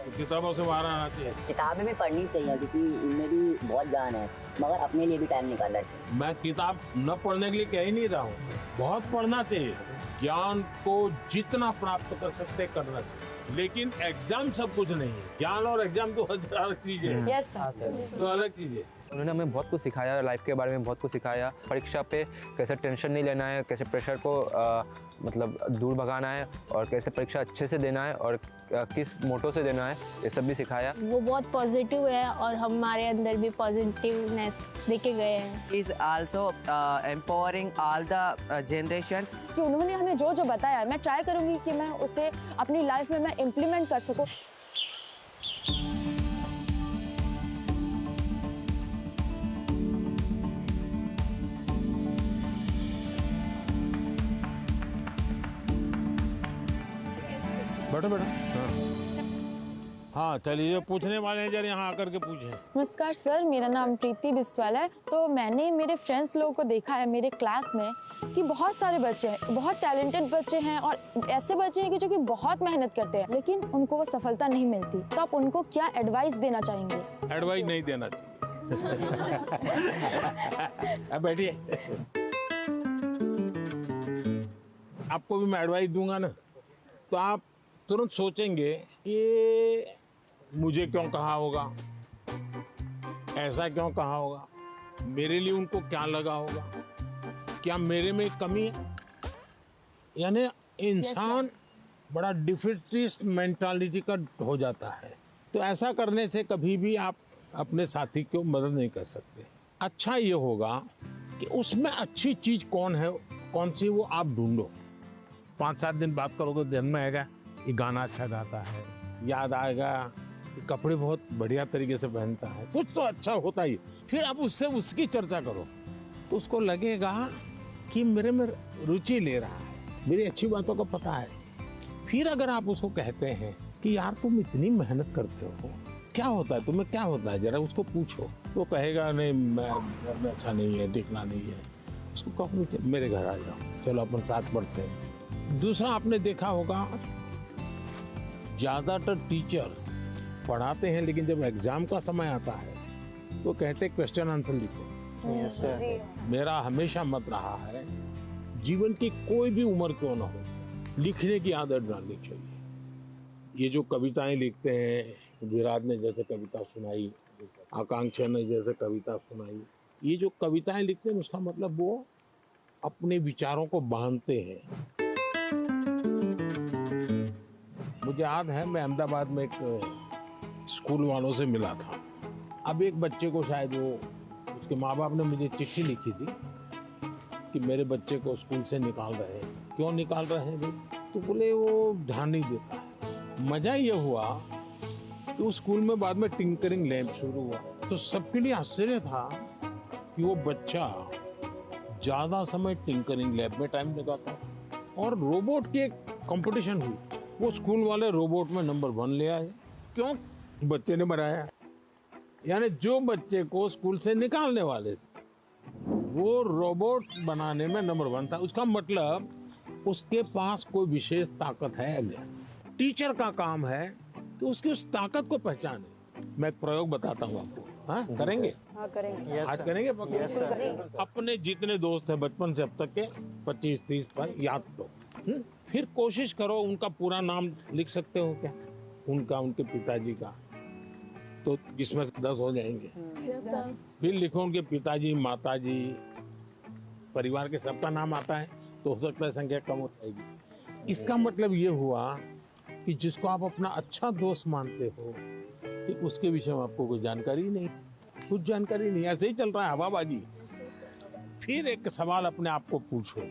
Speaker 9: तो किताबों से बाहर आना चाहिए।
Speaker 3: किताबें भी पढ़नी चाहिए क्योंकि उनमें भी बहुत ज्ञान है, मगर अपने लिए भी टाइम निकालना चाहिए।
Speaker 9: मैं किताब न पढ़ने के लिए कह ही नहीं रहा हूँ, बहुत पढ़ना चाहिए। ज्ञान को जितना प्राप्त कर सकते करना चाहिए, लेकिन एग्जाम सब कुछ नहीं है। ज्ञान और एग्जाम तो अलग चीज है।
Speaker 8: Yes sir.
Speaker 9: तो अलग चीज है।
Speaker 10: उन्होंने हमें बहुत कुछ सिखाया, लाइफ के बारे में बहुत कुछ सिखाया, परीक्षा पे कैसे टेंशन नहीं लेना है, कैसे प्रेशर को मतलब दूर भगाना है और कैसे परीक्षा अच्छे से देना है और किस मोटो से देना है, ये सब भी सिखाया।
Speaker 2: वो बहुत पॉजिटिव है और हमारे अंदर भी पॉजिटिवनेस देखे गए हैं।
Speaker 16: Is also empowering all the generations.
Speaker 8: कि उन्होंने हमें जो जो बताया मैं ट्राई करूंगी कि मैं उसे अपनी लाइफ में मैं इम्प्लीमेंट कर सकूं।
Speaker 9: बैठो बैठो। हाँ चलिए, जो पूछने वाले हैं जरा यहाँ आकर के पूछें।
Speaker 8: नमस्कार सर, मेरा नाम प्रीति बिस्वाल है। तो मैंने मेरे फ्रेंड्स लोगों को देखा है मेरे क्लास में कि बहुत सारे बच्चे हैं, बहुत टैलेंटेड बच्चे हैं और ऐसे बच्चे हैं कि जो कि बहुत मेहनत करते हैं लेकिन उनको वो सफलता नहीं मिलती। तो आप उनको क्या एडवाइस देना चाहेंगे?
Speaker 9: एडवाइस नहीं देना चाहिए। अब बैठिए, आपको भी मैं एडवाइस दूंगा ना। तो आप तुरंत सोचेंगे ये मुझे क्यों कहा होगा, ऐसा क्यों कहा होगा, मेरे लिए उनको क्या लगा होगा, क्या मेरे में कमी है। यानी इंसान बड़ा डिफेटिस्ट मेंटालिटी का हो जाता है। तो ऐसा करने से कभी भी आप अपने साथी को मदद नहीं कर सकते। अच्छा ये होगा कि उसमें अच्छी चीज कौन है, कौन सी, वो आप ढूंढो। 5-7 दिन बात करोगे, ध्यान में आएगा ये गाना अच्छा गाता है, याद आएगा कपड़े बहुत बढ़िया तरीके से पहनता है, कुछ तो अच्छा होता ही। फिर आप उससे उसकी चर्चा करो तो उसको लगेगा कि मेरे में रुचि ले रहा है, मेरी अच्छी बातों का पता है। फिर अगर आप उसको कहते हैं कि यार तुम इतनी मेहनत करते हो, क्या होता है तुम्हें, क्या होता है, जरा उसको पूछो, तो कहेगा नहीं मैं अच्छा नहीं है, दिखना नहीं है। उसको कहो मेरे घर आ जाओ, चलो अपन साथ पढ़ते हैं। दूसरा आपने देखा होगा ज्यादातर टीचर पढ़ाते हैं, लेकिन जब एग्जाम का समय आता है तो कहते क्वेश्चन आंसर लिखो। मेरा हमेशा मत रहा है जीवन की कोई भी उम्र क्यों ना हो, लिखने की आदत डालनी चाहिए। ये जो कविताएं लिखते हैं, विराट ने जैसे कविता सुनाई, आकांक्षा ने जैसे कविता सुनाई, ये जो कविताएं लिखते हैं उसका मतलब वो अपने विचारों को बांधते हैं। मुझे याद है मैं अहमदाबाद में एक स्कूल वालों से मिला था। अब एक बच्चे को शायद वो उसके माँ बाप ने मुझे चिट्ठी लिखी थी कि मेरे बच्चे को स्कूल से निकाल रहे हैं। क्यों निकाल रहे हैं भाई? तो बोले वो ध्यान नहीं देता है। मजा ये हुआ कि उस स्कूल में बाद में टिंकरिंग लैब शुरू हुआ, तो सबके लिए आश्चर्य था कि वो बच्चा ज्यादा समय टिंकरिंग लैब में टाइम लगाता। और रोबोट की एक कंपटीशन हुई, वो स्कूल वाले रोबोट में नंबर 1 ले आए। क्यों? बच्चे ने बनाया। यानी जो बच्चे को स्कूल से निकालने वाले थे वो रोबोट बनाने में नंबर 1 था। उसका मतलब उसके पास कोई विशेष ताकत है। टीचर का काम है कि उसकी उस ताकत को पहचाने। मैं एक प्रयोग बताता हूँ आपको। हाँ, करेंगे?
Speaker 5: हाँ, करेंगे।
Speaker 9: आज करेंगे? अपने जितने दोस्त हैं बचपन से अब तक के 25-30 पर याद करो। फिर कोशिश करो उनका पूरा नाम लिख सकते हो क्या? उनका, उनके पिताजी का, तो इसमें 10 हो जाएंगे। फिर लिखो उनके पिताजी, माताजी, परिवार के सबका नाम आता है तो हो सकता है संख्या कम हो जाएगी। इसका मतलब ये हुआ कि जिसको आप अपना अच्छा दोस्त मानते हो कि उसके विषय में आपको कोई जानकारी नहीं, कुछ जानकारी नहीं, ऐसे ही चल रहा है हवाबाजी। फिर एक सवाल अपने आप को पूछो,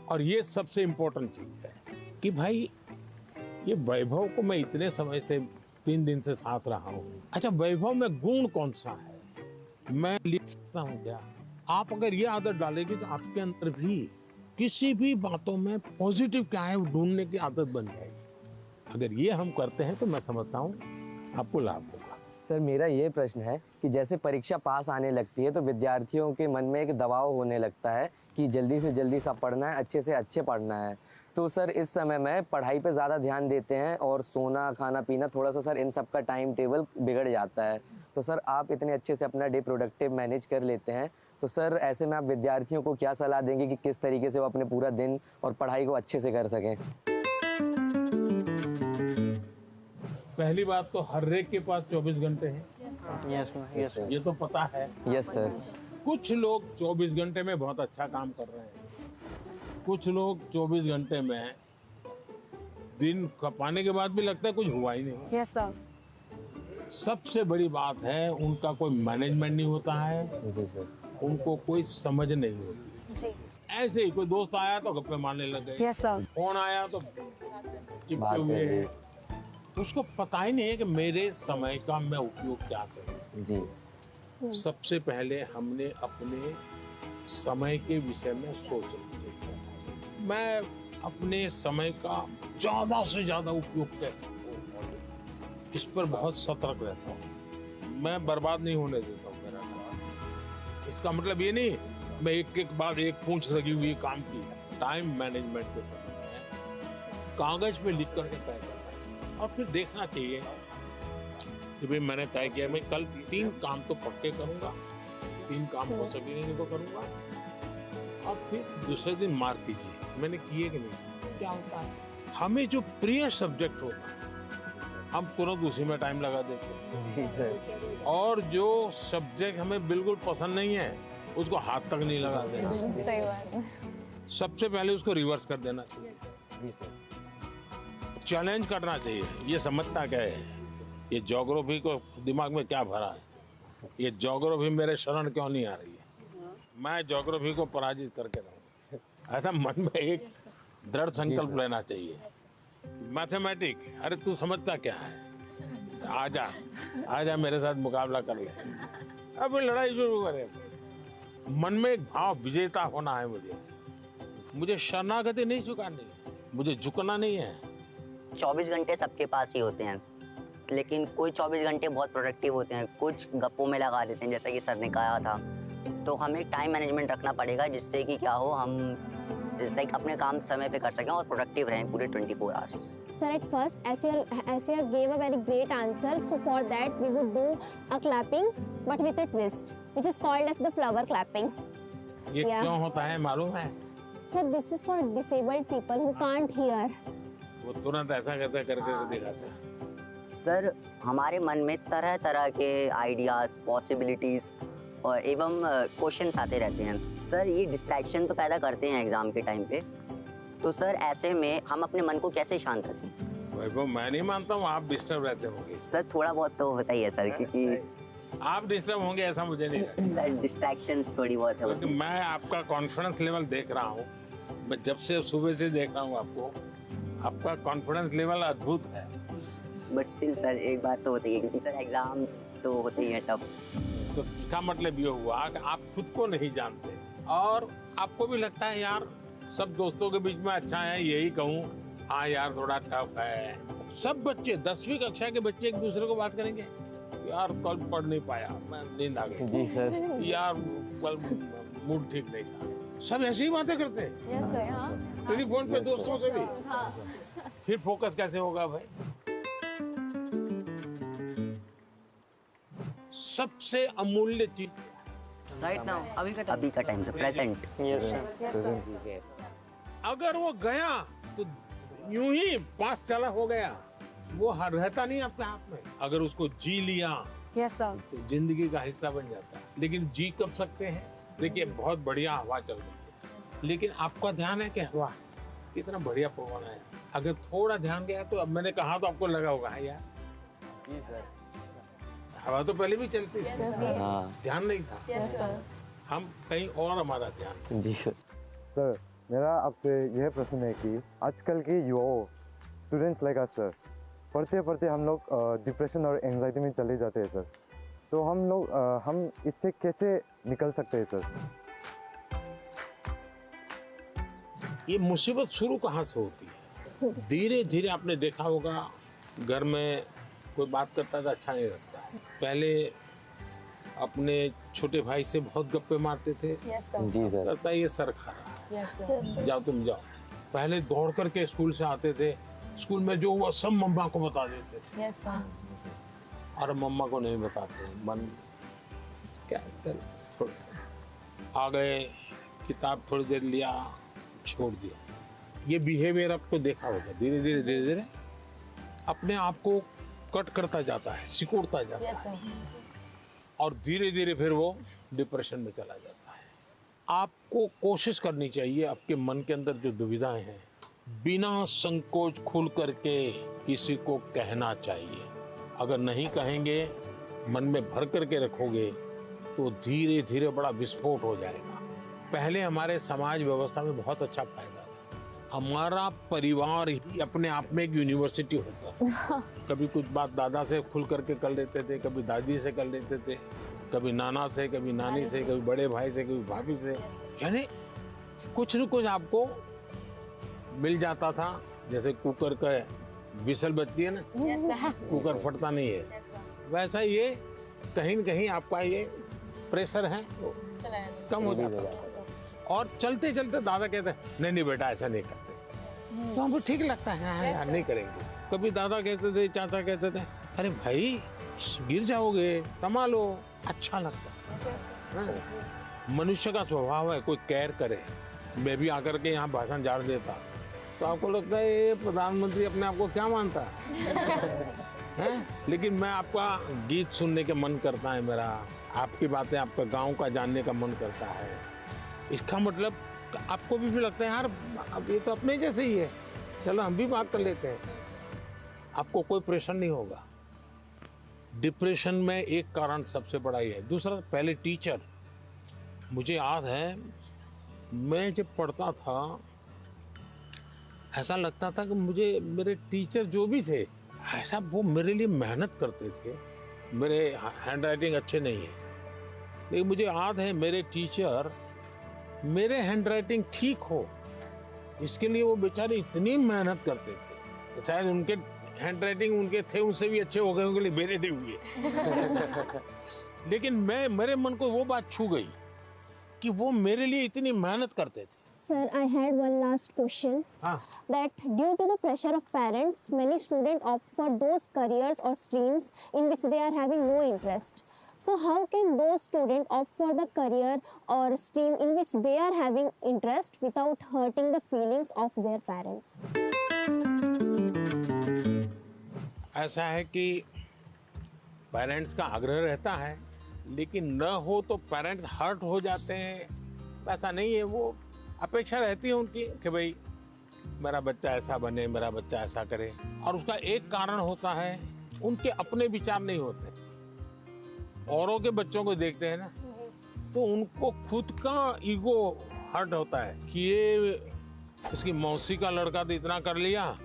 Speaker 9: और ये सबसे इम्पोर्टेंट चीज है कि भाई ये वैभव को मैं इतने समय से 3 दिन से साथ रहा हूँ, अच्छा वैभव में गुण कौन सा है, मैं लिख सकता हूँ क्या? आप अगर ये आदत डालेगी तो आपके अंदर भी किसी भी बातों में पॉजिटिव क्या है ढूंढने की आदत बन जाएगी। अगर ये हम करते हैं तो मैं समझता हूँ आपको लाभ होगा।
Speaker 15: सर मेरा ये प्रश्न है कि जैसे परीक्षा पास आने लगती है तो विद्यार्थियों के मन में एक दबाव होने लगता है कि जल्दी से जल्दी सब पढ़ना है, अच्छे से अच्छे पढ़ना है। तो सर इस समय में पढ़ाई पे ज़्यादा ध्यान देते हैं और सोना, खाना पीना, थोड़ा सा सर इन सब का टाइम टेबल बिगड़ जाता है। तो सर आप इतने अच्छे से अपना डे प्रोडक्टिव मैनेज कर लेते हैं, तो सर ऐसे में आप विद्यार्थियों को क्या सलाह देंगे कि किस तरीके से वो अपने पूरा दिन और पढ़ाई को अच्छे से कर सकें?
Speaker 9: पहली बात तो हर एक के पास 24 घंटे हैं।
Speaker 15: यस
Speaker 9: ये तो पता है।
Speaker 15: Yes sir.
Speaker 9: कुछ लोग 24 घंटे में बहुत अच्छा काम कर रहे हैं, कुछ लोग 24 घंटे में दिन खपाने के बाद भी लगता है कुछ हुआ ही नहीं।
Speaker 5: Yes sir.
Speaker 9: सबसे बड़ी बात है उनका कोई मैनेजमेंट नहीं होता है।
Speaker 15: जी सर।
Speaker 9: उनको कोई समझ नहीं होती।
Speaker 5: जी।
Speaker 9: ऐसे ही कोई दोस्त आया तो गप्पे मारने लग गए।
Speaker 5: Yes sir.
Speaker 9: फोन आया तो चिपके हुए हैं। उसको पता ही नहीं है कि मेरे समय का मैं उपयोग क्या करूं।
Speaker 15: जी।
Speaker 9: सबसे पहले हमने अपने समय के विषय में सोचना चाहिए। मैं अपने समय का ज्यादा से ज्यादा उपयोग करता हूँ, इस पर बहुत सतर्क रहता हूँ। मैं बर्बाद नहीं होने देता हूँ मेरा काम। इसका मतलब ये नहीं मैं एक एक बाद एक पूंछ लगी हुई काम की। टाइम मैनेजमेंट के समय में कागज पे लिख करके तय करना चाहिए और फिर देखना चाहिए कि भाई मैंने तय किया मैं कल 3 काम तो पक्के करूंगा, 3 काम हो सकेंगे तो करूंगा, और फिर दूसरे दिन मार्क कीजिए मैंने किए कि नहीं। क्या होता है हमें जो प्रिय सब्जेक्ट होता है हम तुरंत उसी में टाइम लगा देते हैं।
Speaker 15: जी सर।
Speaker 9: और जो सब्जेक्ट हमें बिल्कुल पसंद नहीं है उसको हाथ तक नहीं लगा देना।
Speaker 4: सही बात है।
Speaker 9: सबसे पहले उसको रिवर्स कर देना चाहिए।
Speaker 15: जी सर।
Speaker 9: चैलेंज करना चाहिए। ये समझता क्या है, ये ज्योग्राफी को दिमाग में क्या भरा है, ये ज्योग्राफी मेरे शरण क्यों नहीं आ रही है, मैं ज्योग्राफी को पराजित करके रहूं। ऐसा मन में एक दृढ़ संकल्प लेना चाहिए। मैथमेटिक, अरे तू समझता क्या है, आजा आजा मेरे साथ मुकाबला कर ले, अब लड़ाई शुरू करें। मन में एक भाव विजेता होना है। मुझे शरणागति नहीं स्वीकारनी, मुझे झुकना नहीं है।
Speaker 3: 24 घंटे सबके पास ही होते हैं, लेकिन कोई 24 घंटे बहुत प्रोडक्टिव होते हैं, कुछ गप्पों में लगा देते हैं, जैसा कि सर ने कहा था। तो हमें टाइम मैनेजमेंट रखना पड़ेगा, जिससे कि क्या हो, हम जैसे कि अपने काम समय पे कर सकें और प्रोडक्टिव रहें पूरे 24 hours.
Speaker 5: Sir, at first, as you have gave a very great answer, so for that we would do a clapping, but with a twist, which is called as the flower clapping.
Speaker 9: ये क्यों होता है मालूम है?
Speaker 5: Sir, this is for disabled people who can't hear.
Speaker 9: वो तुरंत ऐसा कैसे करके दिखाते हैं।
Speaker 3: सर, हमारे मन में तरह तरह के आइडियाज, पॉसिबिलिटीज और एवं क्वेश्चंस आते रहते हैं। सर, ये डिस्ट्रैक्शन तो पैदा करते हैं एग्जाम के टाइम पे। तो सर, ऐसे में हम अपने मन को कैसे शांत रखें?
Speaker 9: वैभव, मैं नहीं मानता हूँ आप डिस्टर्ब रहते होंगे।
Speaker 3: सर, थोड़ा बहुत तो होता ही है सर, क्योंकि
Speaker 9: आप डिस्टर्ब होंगे ऐसा मुझे नहीं लगता।
Speaker 3: सर, डिस्ट्रैक्शंस थोड़ी बहुत है।
Speaker 9: क्योंकि मैं आपका कॉन्फिडेंस लेवल देख रहा हूँ, मैं जब से सुबह से देख रहा हूँ आपको, आपका कॉन्फिडेंस लेवल अद्भुत है।
Speaker 3: बट स्टिल सर, एक बात तो होती है, क्योंकि सर एग्जाम्स तो होते ही हैं टफ।
Speaker 9: तो इसका मतलब ये हुआ कि आप खुद को नहीं जानते और आपको भी लगता है यार सब दोस्तों के बीच में अच्छा है, यही कहूँ, हाँ यार थोड़ा टफ है। सब बच्चे 10वीं कक्षा के बच्चे एक दूसरे को बात करेंगे, यार कल पढ़ नहीं पाया, मैं नींद आ गई।
Speaker 15: जी सर।
Speaker 9: यार कल मूड ठीक नहीं था। सब ऐसी ही बातें करते हैं टेलीफोन पे दोस्तों से भी। फिर फोकस कैसे होगा भाई? सबसे अमूल्य चीज
Speaker 16: राइट नाउ, अभी
Speaker 3: का टाइम, प्रेजेंट।
Speaker 9: अगर वो गया तो यूं ही पास चला हो गया, वो रहता नहीं अपने आप में। अगर उसको जी लिया तो जिंदगी का हिस्सा बन जाता है। लेकिन जी कब सकते हैं? देखिए, बहुत बढ़िया हवा चल रही है, लेकिन आपका ध्यान है कि हवा कितना बढ़िया पवन है। अगर थोड़ा ध्यान गया तो, अब मैंने कहा तो आपको लगा होगा यार,
Speaker 15: जी सर,
Speaker 9: हवा तो पहले भी चलती थी, ध्यान नहीं था।
Speaker 8: yes,
Speaker 9: हम कहीं और हमारा ध्यान।
Speaker 15: जी सर।
Speaker 17: सर, मेरा आपसे यह प्रश्न है कि आजकल के युवाओं, स्टूडेंट्स लाइक अस सर, पढ़ते पढ़ते हम लोग डिप्रेशन और एंजाइटी में चले जाते हैं सर। तो हम इससे कैसे निकल सकते हैं सर?
Speaker 9: ये मुसीबत शुरू कहाँ से होती है? धीरे धीरे आपने देखा होगा, घर में कोई बात करता था अच्छा नहीं लगता। पहले अपने छोटे भाई से बहुत गप्पे मारते थे।
Speaker 15: जी सर।
Speaker 9: लगता है ये सर खा रहा है, जाओ तुम जाओ। पहले दौड़ करके स्कूल से आते थे, स्कूल में जो हुआ सब मम्मा को बता देते थे। और मम्मा को नहीं बताते, मन क्या, चल आ गए, किताब थोड़ी देर लिया, छोड़ दिया। ये बिहेवियर आपको देखा होगा, धीरे धीरे अपने आप को कट करता जाता है, सिकुड़ता जाता है, और धीरे धीरे फिर वो डिप्रेशन में चला जाता है। आपको कोशिश करनी चाहिए, आपके मन के अंदर जो दुविधाएं हैं, बिना संकोच खुल करके किसी को कहना चाहिए। अगर नहीं कहेंगे, मन में भर करके रखोगे, तो धीरे धीरे बड़ा विस्फोट हो जाएगा। पहले हमारे समाज व्यवस्था में बहुत अच्छा फायदा था। हमारा परिवार ही अपने आप में एक यूनिवर्सिटी होता था। कभी कुछ बात दादा से खुल करके कर लेते थे, कभी दादी से कर लेते थे, कभी नाना से, कभी नानी से, कभी बड़े भाई से, कभी भाभी से। यानी कुछ न कुछ आपको मिल जाता था। जैसे कुकर का विसल बजती है ना, कुकर फटता नहीं है, वैसा ये कहीं न कहीं आपका ये प्रेशर है वो कम हो जाता है। और चलते चलते दादा कहते हैं नहीं बेटा ऐसा नहीं करते, तो हमको ठीक लगता है, हाँ यार नहीं करेंगे। कभी दादा कहते थे, चाचा कहते थे, अरे भाई गिर जाओगे, संभालो, अच्छा लगता है। मनुष्य का स्वभाव है, कोई केयर करे। मैं भी आकर के यहाँ भाषण झाड़ देता, तो आपको लगता है ये प्रधानमंत्री अपने आप को क्या मानता है? लेकिन मैं आपका गीत सुनने के मन करता है मेरा, आपकी बातें, आपका गांव का जानने का मन करता है। इसका मतलब आपको भी लगता है यार अब ये तो अपने जैसे ही है, चलो हम भी बात कर लेते हैं। आपको कोई प्रेशर नहीं होगा। डिप्रेशन में एक कारण सबसे बड़ा ही है। दूसरा, पहले टीचर, मुझे याद है मैं जब पढ़ता था ऐसा लगता था कि मुझे मेरे टीचर जो भी थे ऐसा वो मेरे लिए मेहनत करते थे। मेरे हैंड राइटिंग अच्छे नहीं है, लेकिन मुझे याद है मेरे टीचर मेरे हैंड राइटिंग ठीक हो इसके लिए वो बेचारे इतनी मेहनत करते थे। शायद उनके हैंड राइटिंग उनके थे उनसे भी अच्छे हो गए होंगे, मेरे नहीं हुए। लेकिन मेरे मन को वो बात छू गई कि वो मेरे लिए इतनी मेहनत करते थे।
Speaker 18: Sir, I had one last question. That due to the pressure of parents, many students opt for those careers or streams in which they are having no interest. So how can those students opt for the career or stream in which they are having interest without hurting the feelings of their parents?
Speaker 9: ऐसा है कि पेरेंट्स का आग्रह रहता है, लेकिन न हो तो पेरेंट्स हर्ट हो जाते हैं। ऐसा नहीं है, वो अपेक्षा रहती है उनकी कि भाई मेरा बच्चा ऐसा बने, मेरा बच्चा ऐसा करे। और उसका एक कारण होता है उनके अपने विचार नहीं होते। औरों के बच्चों को देखते हैं ना, तो उनको खुद का ईगो हर्ट होता है कि ये इसकी मौसी का लड़का तो इतना कर लिया,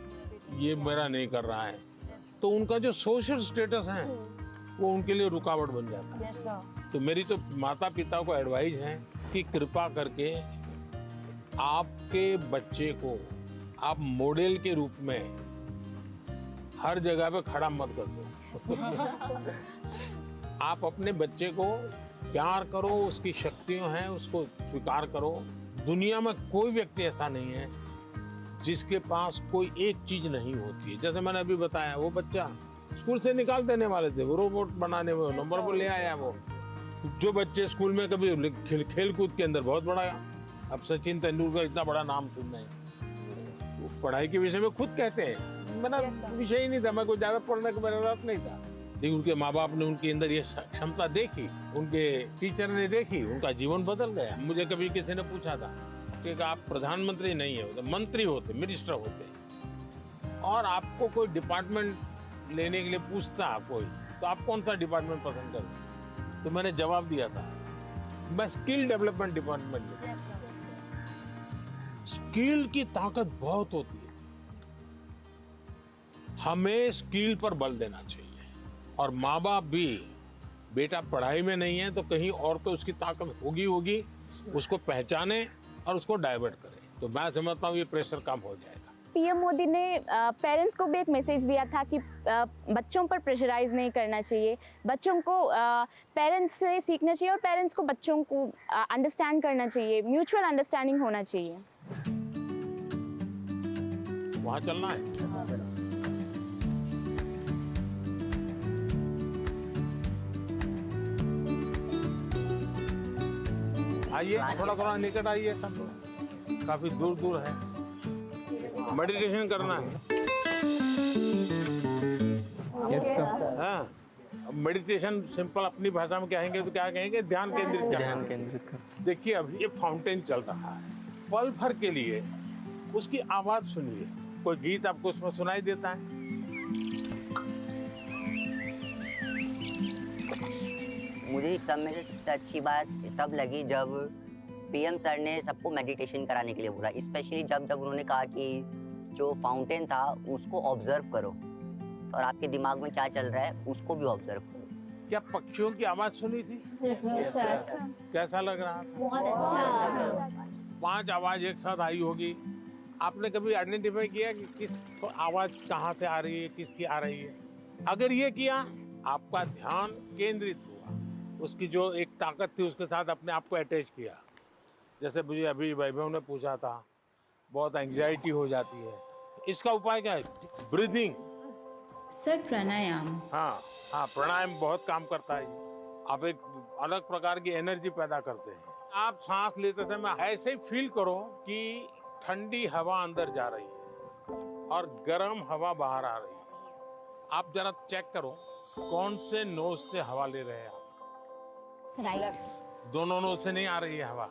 Speaker 9: ये मेरा नहीं कर रहा है। तो उनका जो सोशल स्टेटस है वो उनके लिए रुकावट बन जाता है। तो मेरी तो माता पिता को एडवाइस है कि कृपा करके आपके बच्चे को आप मॉडल के रूप में हर जगह पे खड़ा मत कर दो। आप अपने बच्चे को प्यार करो, उसकी शक्तियां हैं उसको स्वीकार करो। दुनिया में कोई व्यक्ति ऐसा नहीं है जिसके पास कोई एक चीज नहीं होती है। जैसे मैंने अभी बताया, वो बच्चा स्कूल से निकाल देने वाले थे, वो रोबोट बनाने में नंबर पर ले आया। वो जो बच्चे स्कूल में कभी खेल कूद के अंदर बहुत बड़ा, अब सचिन तेंदुलकर इतना बड़ा नाम सुन रहे हैं, वो पढ़ाई के विषय में खुद कहते हैं मेरा विषय ही नहीं था, मैं कुछ ज्यादा पढ़ने का मेरा रस नहीं था। लेकिन उनके माँ बाप ने उनके अंदर ये क्षमता देखी, उनके टीचर ने देखी, उनका जीवन बदल गया। मुझे कभी किसी ने पूछा था कि आप प्रधानमंत्री नहीं है, तो मंत्री होते, मिनिस्टर होते, और आपको कोई डिपार्टमेंट लेने के लिए पूछता कोई, तो आप कौन सा डिपार्टमेंट पसंद करते? तो मैंने जवाब दिया था मैं स्किल डेवलपमेंट डिपार्टमेंट। स्किल की ताकत बहुत होती है, हमें स्किल पर बल देना चाहिए। और माँ बाप भी, बेटा पढ़ाई में नहीं है तो कहीं और तो उसकी ताकत होगी, उसको पहचाने और उसको डाइवर्ट करें। तो मैं समझता हूँ ये प्रेशर कम हो जाएगा।
Speaker 8: पीएम मोदी ने पेरेंट्स को भी एक मैसेज दिया था कि बच्चों पर प्रेशराइज नहीं करना चाहिए, बच्चों को पेरेंट्स से सीखना चाहिए और पेरेंट्स को बच्चों को अंडरस्टैंड करना चाहिए, म्यूचुअल अंडरस्टैंडिंग होना चाहिए।
Speaker 9: वहाँ चलना है। आइए थोड़ा थोड़ा निकट आइए, सब लोग काफी दूर दूर है। मेडिटेशन करना है।
Speaker 10: Yes sir.
Speaker 9: हाँ, मेडिटेशन सिंपल अपनी भाषा में कहेंगे तो क्या कहेंगे? ध्यान केंद्रित करना।
Speaker 10: ध्यान केंद्रित कर।
Speaker 9: देखिए अभी ये फाउंटेन चल रहा है, पल भर के लिए उसकी आवाज सुनिए। कोई गीत आपको उसमें सुनाई देता है?
Speaker 3: मुझे इस सब में से सबसे अच्छी बात तब लगी जब पीएम सर ने सबको मेडिटेशन कराने के लिए बोला। स्पेशली जब उन्होंने कहा कि जो फाउंटेन था उसको ऑब्जर्व करो और आपके दिमाग में क्या चल रहा है उसको भी ऑब्जर्व करो।
Speaker 9: क्या पक्षियों की आवाज सुनी थी? कैसा लग रहा था?
Speaker 2: बहुत अच्छा।
Speaker 9: 5 आवाज एक साथ आई होगी। आपने कभी आइडेंटिफाई किया कि किस आवाज कहाँ से आ रही है, किसकी आ रही है? अगर ये किया, आपका ध्यान केंद्रित हुआ, उसकी जो एक ताकत थी उसके साथ अपने आप को अटैच किया। जैसे मुझे अभी वैभव ने पूछा था, बहुत एंजाइटी हो जाती है, इसका उपाय क्या है? ब्रीदिंग।
Speaker 19: सर प्राणायाम।
Speaker 9: हाँ हाँ, प्राणायाम बहुत काम करता है। आप एक अलग प्रकार की एनर्जी पैदा करते हैं। आप सांस लेते समय ऐसे ही फील करो कि ठंडी हवा अंदर जा रही है। और गर्म हवा बाहर आ रही है। आप जरा चेक करो कौन से नोज से हवा ले रहे हैं आप।
Speaker 5: राइट।
Speaker 9: दोनों नोज से नहीं आ रही है हवा,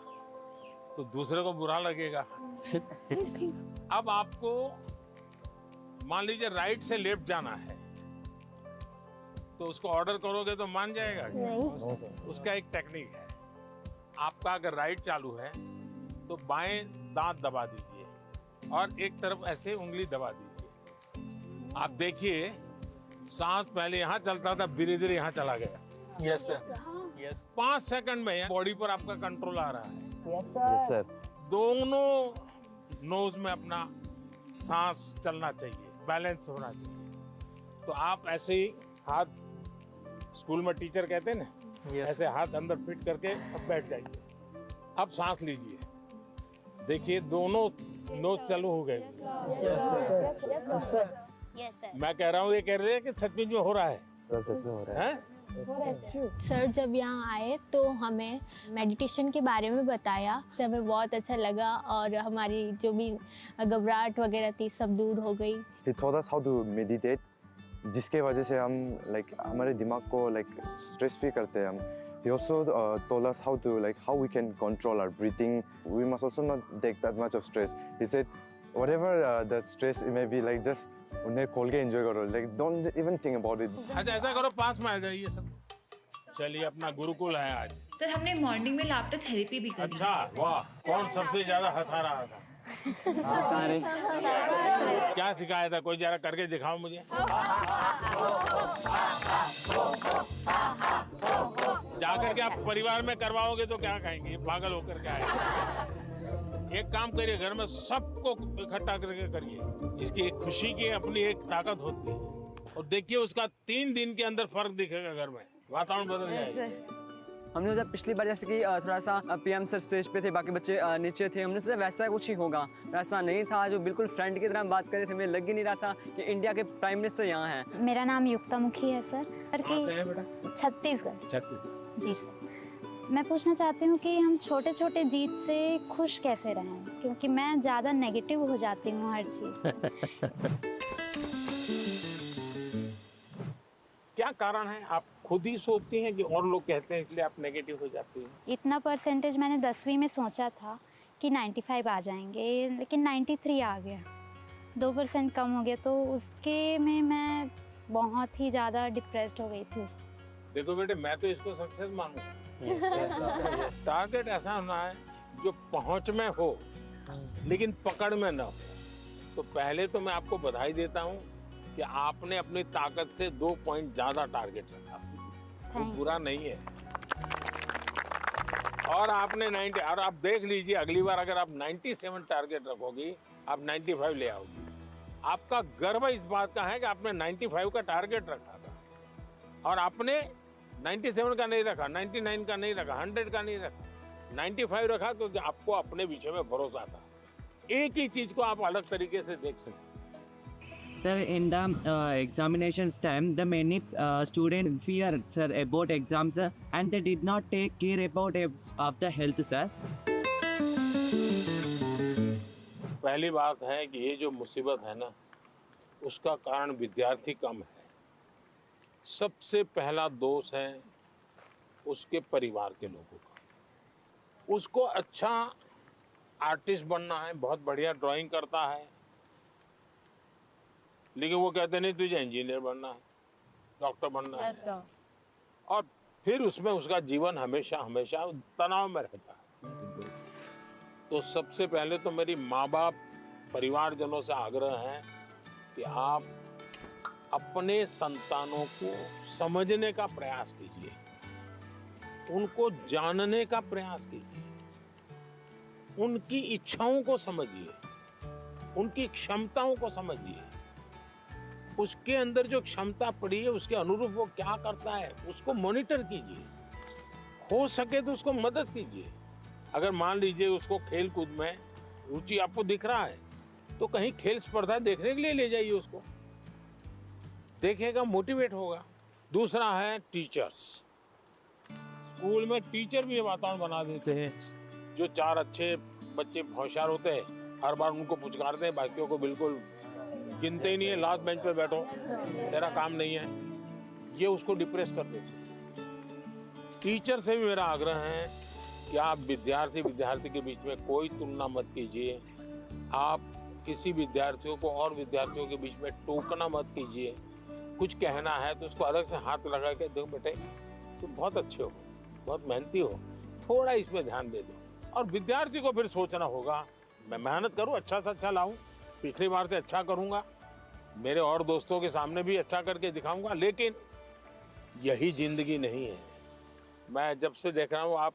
Speaker 9: तो दूसरे को बुरा लगेगा। अब आपको मान लीजिए राइट से लेफ्ट जाना है, तो उसको ऑर्डर करोगे तो मान जाएगा क्या?
Speaker 5: नहीं।
Speaker 9: उसका एक टेक्निक है। आपका अगर राइट चालू है तो बाएं दांत दबा दीजिए और एक तरफ ऐसे उंगली दबा दीजिए। आप देखिए सांस पहले यहाँ चलता था, धीरे धीरे यहाँ चला गया।
Speaker 14: Yes sir.
Speaker 9: यस 5 सेकंड में बॉडी पर आपका कंट्रोल आ रहा है।
Speaker 7: Yes sir.
Speaker 9: दोनों नोज में अपना सांस चलना चाहिए, बैलेंस होना चाहिए। तो आप ऐसे ही हाथ, स्कूल में टीचर कहते हैं ना, ऐसे हाथ अंदर फिट करके अब बैठ जाइए। अब सांस लीजिए, देखिए दोनों नोज चालू हो गए। मैं कह रहा हूँ, ये कह रहे हैं कि सचमुच में हो रहा है।
Speaker 10: सच में हो रहा है।
Speaker 2: सर जब यहाँ आए तो हमें मेडिटेशन के बारे में बताया, तो हमें बहुत अच्छा लगा और हमारी जो भी घबराहट वगैरह थी सब दूर हो गई।
Speaker 17: He taught us how to meditate, जिसके वजह से हम हमारे दिमाग को स्ट्रेस फ्री करते हैं हम। He also told us how we can control our breathing. We must also not take that much of stress. He said, whatever that stress it may be, just उन्हें खोल के एंजॉय करो, don't even think about it.
Speaker 9: अच्छा ऐसा करो, पास में आ जाइए सब। चलिए, अपना गुरुकुल है आज।
Speaker 19: सर हमने मॉर्निंग में लाफ्टर थेरेपी भी करी।
Speaker 9: अच्छा वाह, कौन सबसे ज्यादा हंसा रहा था?
Speaker 10: सारे।
Speaker 9: क्या सिखाया था? कोई जरा करके दिखाओ मुझे। जाकर के आप परिवार में करवाओगे तो क्या कहेंगे, पागल होकर के आए। एक काम करिए, घर में सबको इकट्ठा करके करिए। इसकी एक खुशी की अपनी एक ताकत होती है, और देखिए उसका 3 दिन के अंदर फर्क दिखेगा, घर में वातावरण बदल जाएगा।
Speaker 16: हमने जब पिछली बार जैसे कि थोड़ा सा पीएम सर स्टेज पे थे, बाकी बच्चे नीचे थे, हमने सोचा वैसा कुछ ही होगा, वैसा नहीं था। जो बिल्कुल फ्रंट की तरह हम बात कर रहे थे, हमें लग ही नहीं रहा था कि इंडिया के प्राइम मिनिस्टर यहाँ हैं।
Speaker 20: मेरा नाम युक्ता मुखी है सर।
Speaker 9: कहाँ से है बेटा?
Speaker 20: छत्तीसगढ़। जी सर। मैं पूछना चाहती हूँ कि हम छोटे छोटे जीत से खुश कैसे रहें, क्योंकि मैं ज़्यादा नेगेटिव हो जाती हूँ हर चीज़।
Speaker 9: क्या कारण है? आप खुद ही सोचती हैं कि और लोग कहते हैं इसलिए आप नेगेटिव हो जाती हैं?
Speaker 20: इतना परसेंटेज मैंने 10वीं में सोचा था कि 95 आ जाएंगे, लेकिन 93 आ गया। 2% कम हो गया, तो उसके में मैं बहुत ही ज़्यादा डिप्रेस्ड हो गई थी।
Speaker 9: देखो बेटे, मैं तो इसको सक्सेस मानूंगा। टारगेट ऐसा होना है जो पहुंच में हो लेकिन पकड़ में ना हो। तो पहले तो मैं आपको बधाई देता हूं कि आपने अपनी ताकत से 2 पॉइंट ज्यादा टारगेट रखा, वो बुरा नहीं है। और आपने 90, और आप देख लीजिए अगली बार अगर आप 97 टारगेट रखोगी, आप 95 ले आओगी। आपका गर्व इस बात का है कि आपने 95 का टारगेट रखा था, और आपने 97 का नहीं रखा, 99 का नहीं रखा, 100 का नहीं रखा, 95 रखा, क्योंकि आपको अपने विषय में भरोसा था। एक ही चीज को आप अलग तरीके से देख सकते।
Speaker 16: Sir, in the examinations time, the many students fear, sir, about exams, sir, and they did not take care about of the health, sir.
Speaker 9: पहली बात है कि ये जो मुसीबत है ना, उसका कारण विद्यार्थी कम है। सबसे पहला दोष है उसके परिवार के लोगों का। उसको अच्छा आर्टिस्ट बनना है, बहुत बढ़िया ड्राइंग करता है, लेकिन वो कहते नहीं तुझे इंजीनियर बनना है, डॉक्टर बनना है, और फिर उसमें उसका जीवन हमेशा हमेशा तनाव में रहता है। तो सबसे पहले तो मेरी माँ बाप, परिवारजनों से आग्रह है कि आप अपने संतानों को समझने का प्रयास कीजिए, उनको जानने का प्रयास कीजिए, उनकी इच्छाओं को समझिए, उनकी क्षमताओं को समझिए। उसके अंदर जो क्षमता पड़ी है उसके अनुरूप वो क्या करता है उसको मॉनिटर कीजिए, हो सके तो उसको मदद कीजिए। अगर मान लीजिए उसको खेल कूद में रुचि आपको दिख रहा है तो कहीं खेल स्पर्धा देखने के लिए ले जाइए, उसको देखेगा, मोटिवेट होगा। दूसरा है टीचर्स। स्कूल में टीचर भी ये वातावरण बना देते हैं, जो 4 अच्छे बच्चे होशियार होते हैं हर बार उनको पुचकारते हैं, बाकियों को बिल्कुल गिनते ही नहीं है, लास्ट बेंच पे बैठो, तेरा काम नहीं है, ये उसको डिप्रेस कर देते। टीचर से भी मेरा आग्रह है कि आप विद्यार्थी के बीच में कोई तुलना मत कीजिए। आप किसी विद्यार्थियों को और विद्यार्थियों के बीच में टोकना मत कीजिए। कुछ कहना है तो उसको अलग से हाथ लगा के, देखो बेटे तुम बहुत अच्छे हो, बहुत मेहनती हो, थोड़ा इसमें ध्यान दे दो। और विद्यार्थी को फिर सोचना होगा, मैं मेहनत करूं, अच्छा से अच्छा लाऊं, पिछली बार से अच्छा करूंगा, मेरे और दोस्तों के सामने भी अच्छा करके दिखाऊंगा। लेकिन यही जिंदगी नहीं है। मैं जब से देख रहा हूँ आप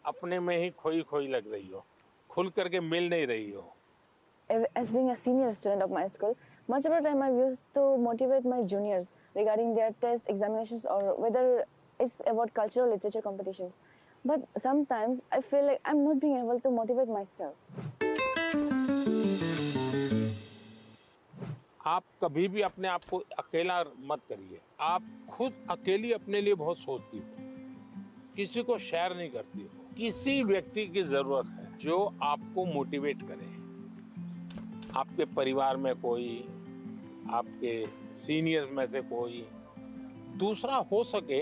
Speaker 9: अपने में ही खोई लग रही हो, खुल करके मिल नहीं रही हो।
Speaker 13: As being a senior student of my school, much of the time I used to motivate my juniors regarding their test, examinations, or whether it's about cultural or literature competitions. But sometimes I feel like I'm not being able to motivate myself.
Speaker 9: आप कभी भी अपने आप को अकेला मत करिए। आप खुद अकेली अपने लिए बहुत सोचती हो, किसी को शेयर नहीं करती हो। किसी व्यक्ति की जरूरत है जो आपको मोटिवेट करे। आपके परिवार में कोई, आपके सीनियर्स में से कोई, दूसरा हो सके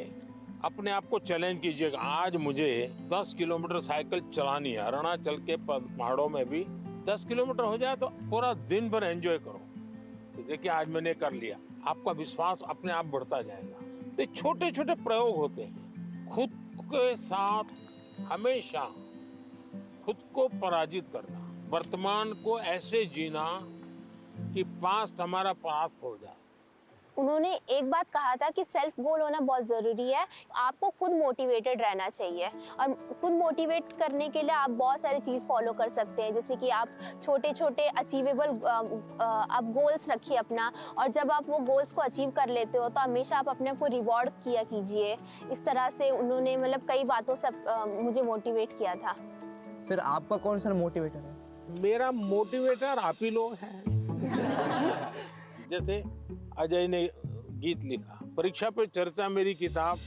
Speaker 9: अपने आप को चैलेंज कीजिएगा। आज मुझे 10 किलोमीटर साइकिल चलानी है, अरुणाचल के पहाड़ों में भी 10 किलोमीटर हो जाए तो पूरा दिन भर एंजॉय करो। तो देखिए आज मैंने कर लिया, आपका विश्वास अपने आप बढ़ता जाएगा। तो छोटे छोटे प्रयोग होते हैं। खुद के साथ हमेशा खुद को पराजित करना, वर्तमान को ऐसे जीना कि पास्ट हमारा पास्ट हो जाए।
Speaker 5: उन्होंने एक बात कहा था कि सेल्फ गोल होना बहुत ज़रूरी है। आपको खुद मोटिवेटेड रहना चाहिए और खुद मोटिवेट करने के लिए आप बहुत सारी चीज़ फॉलो कर सकते हैं, जैसे कि आप छोटे छोटे अचीवेबल आप गोल्स रखिए अपना, और जब आप वो गोल्स को अचीव कर लेते हो तो हमेशा आप अपने आप को रिवॉर्ड किया कीजिए। इस तरह से उन्होंने मतलब कई बातों से मुझे मोटिवेट किया था।
Speaker 16: सर आपका कौन सा मोटिवेटर है?
Speaker 9: मेरा मोटिवेटर आप ही लोग हैं। जैसे अजय ने गीत लिखा, परीक्षा पे चर्चा मेरी किताब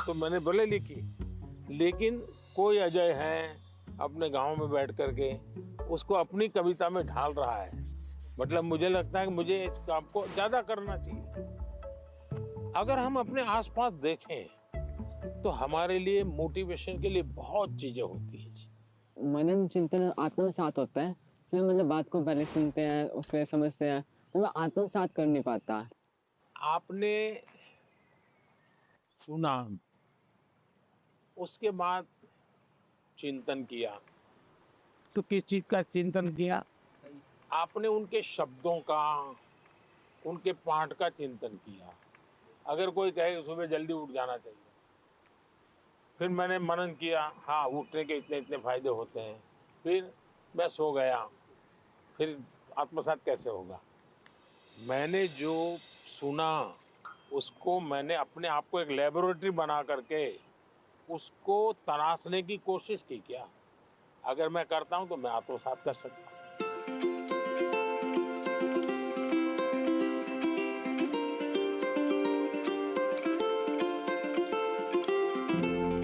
Speaker 9: तो मैंने भले लिखी, लेकिन कोई अजय है अपने गांव में बैठ करके उसको अपनी कविता में ढाल रहा है। मतलब मुझे लगता है कि मुझे इस काम को ज्यादा करना चाहिए। अगर हम अपने आसपास देखें तो हमारे लिए मोटिवेशन के लिए बहुत चीजें होती है।
Speaker 16: मनन चिंतन आत्मसात होता है, इसमें मतलब बात को पहले सुनते हैं, उस पर समझते हैं, तो वो आत्मसात कर नहीं पाता।
Speaker 9: आपने सुना, उसके बाद चिंतन किया, तो किस चीज का चिंतन किया? आपने उनके शब्दों का, उनके पाठ का चिंतन किया। अगर कोई कहे सुबह जल्दी उठ जाना चाहिए, फिर मैंने मनन किया, हाँ उठने के इतने इतने फायदे होते हैं, फिर मैं सो गया, फिर आत्मसात कैसे होगा? मैंने जो सुना उसको मैंने अपने आप को एक लेबोरेटरी बना करके उसको तराशने की कोशिश की। क्या अगर मैं करता हूं तो मैं आत्मसात कर सकता हूं।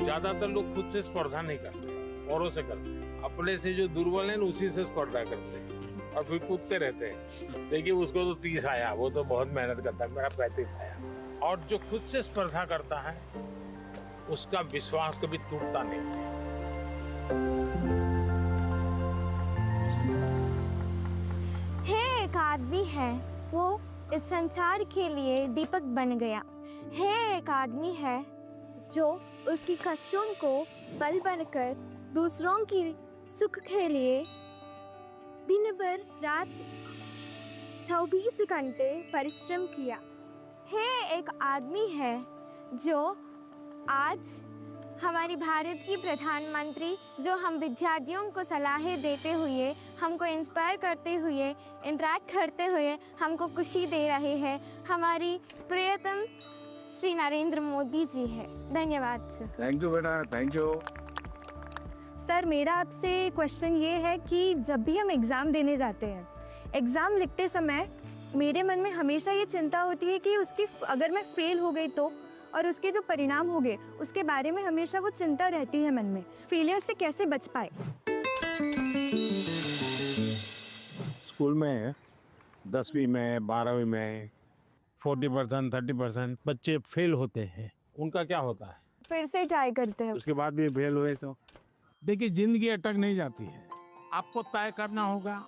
Speaker 9: ज्यादातर लोग खुद से स्पर्धा नहीं करते, औरों से करते हैं। अपने से जो दुर्बल है उसी से स्पर्धा करते हैं और फिर कूदते रहते हैं। देखिए उसको तो 30 आया, वो तो बहुत मेहनत करता है, मेरा 35 आया। और जो खुद से स्पर्धा करता है उसका विश्वास कभी टूटता नहीं है।
Speaker 4: है एक आदमी है, वो इस संसार के लिए दीपक बन गया। है एक आदमी है जो उसकी कष्टों को बल बनकर दूसरों की सुख के लिए दिन भर रात 24 घंटे परिश्रम किया। है एक आदमी है जो आज हमारी भारत की प्रधानमंत्री, जो हम विद्यार्थियों को सलाहें देते हुए, हमको इंस्पायर करते हुए, इंटरेक्ट करते हुए हमको खुशी दे रहे हैं, हमारी प्रियतम श्री नरेंद्र मोदी जी है। धन्यवाद सर।
Speaker 21: थैंक यू बेटा, थैंक यू।
Speaker 6: सर मेरा आपसे क्वेश्चन ये है कि जब भी हम एग्ज़ाम देने जाते हैं, एग्ज़ाम लिखते समय मेरे मन में हमेशा ये चिंता होती है कि उसकी अगर मैं फेल हो गई तो, और उसके जो परिणाम हो गए उसके बारे में हमेशा वो चिंता रहती है मन में। फेलियर से कैसे बच पाए?
Speaker 9: स्कूल में 10वीं में 12वीं में 40% 30% बच्चे फेल होते हैं, उनका क्या होता है?
Speaker 6: फिर से ट्राई करते हैं।
Speaker 9: उसके बाद भी फेल हुए तो देखिए जिंदगी अटक नहीं जाती है। आपको तय करना होगा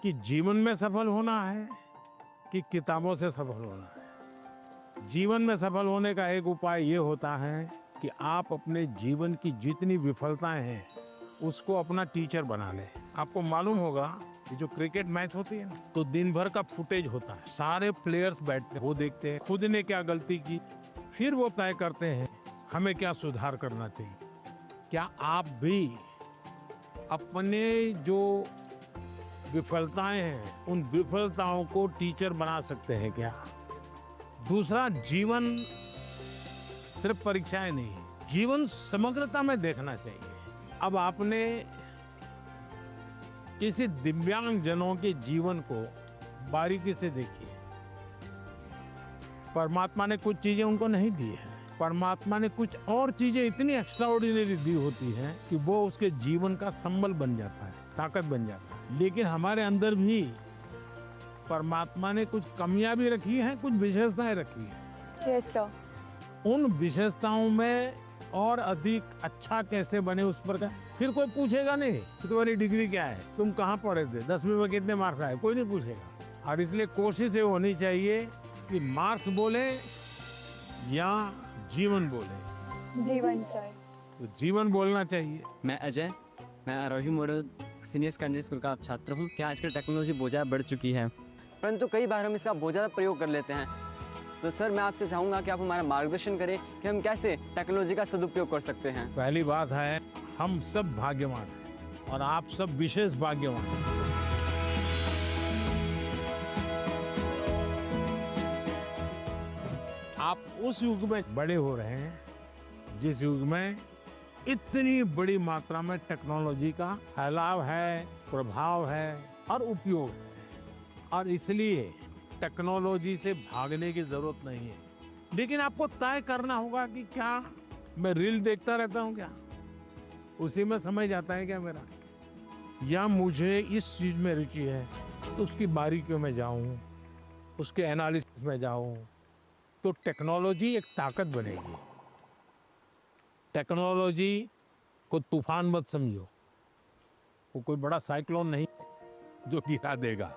Speaker 9: कि जीवन में सफल होना है कि किताबों से सफल होना है। जीवन में सफल होने का एक उपाय ये होता है कि आप अपने जीवन की जितनी विफलताएं हैं उसको अपना टीचर बना लें। आपको मालूम होगा कि जो क्रिकेट मैच होती है ना, तो दिन भर का फुटेज होता है, सारे प्लेयर्स बैठते हैं, वो देखते हैं खुद ने क्या गलती की, फिर वो तय करते हैं हमें क्या सुधार करना चाहिए। क्या आप भी अपने जो विफलताएं हैं उन विफलताओं को टीचर बना सकते हैं क्या? दूसरा, जीवन सिर्फ परीक्षाएं नहीं है, जीवन समग्रता में देखना चाहिए। अब आपने किसी दिव्यांग जनों के जीवन को बारीकी से देखिए। परमात्मा ने कुछ चीजें उनको नहीं दी है, परमात्मा ने कुछ और चीजें इतनी एक्स्ट्राऑर्डिनरी दी होती हैं कि वो उसके जीवन का संबल बन जाता है, ताकत बन जाता है। लेकिन हमारे अंदर भी परमात्मा ने कुछ कमियां भी रखी हैं, कुछ विशेषताएं रखी हैं।
Speaker 6: Yes sir.
Speaker 9: उन विशेषताओं में और अधिक अच्छा कैसे बने उस पर का फिर कोई पूछेगा नहीं कि तुम्हारी डिग्री क्या है, तुम कहाँ पढ़े थे, 10वीं में कितने मार्क्स आए, कोई नहीं पूछेगा। और इसलिए कोशिश ये होनी चाहिए कि मार्क्स बोले या जीवन बोले।
Speaker 6: जीवन सर।
Speaker 9: तो जीवन बोलना चाहिए।
Speaker 16: मैं अजय, मैं आरोही मॉडल सीनियर सेकेंडरी स्कूल का छात्र हूँ। क्या आजकल टेक्नोलॉजी बहुत ज़्यादा बढ़ चुकी है, परंतु कई बार हम इसका बहुत ज़्यादा प्रयोग कर लेते हैं। तो सर मैं आपसे चाहूँगा कि आप हमारा मार्गदर्शन करें कि हम कैसे टेक्नोलॉजी का सदुपयोग कर सकते हैं।
Speaker 9: पहली बात है हम सब भाग्यवान हैं और आप सब विशेष भाग्यवान हैं। आप उस युग में बड़े हो रहे हैं जिस युग में इतनी बड़ी मात्रा में टेक्नोलॉजी का फैलाव है, प्रभाव है और उपयोग है, और इसलिए टेक्नोलॉजी से भागने की जरूरत नहीं है। लेकिन आपको तय करना होगा कि क्या मैं रील देखता रहता हूँ, क्या उसी में समय जाता है क्या मेरा, या मुझे इस चीज में रुचि है तो उसकी बारीकियों में जाऊं, उसके एनालिसिस में जाऊं, तो टेक्नोलॉजी एक ताकत बनेगी। टेक्नोलॉजी को तूफान मत समझो, वो कोई बड़ा साइक्लोन नहीं जो गिरा देगा।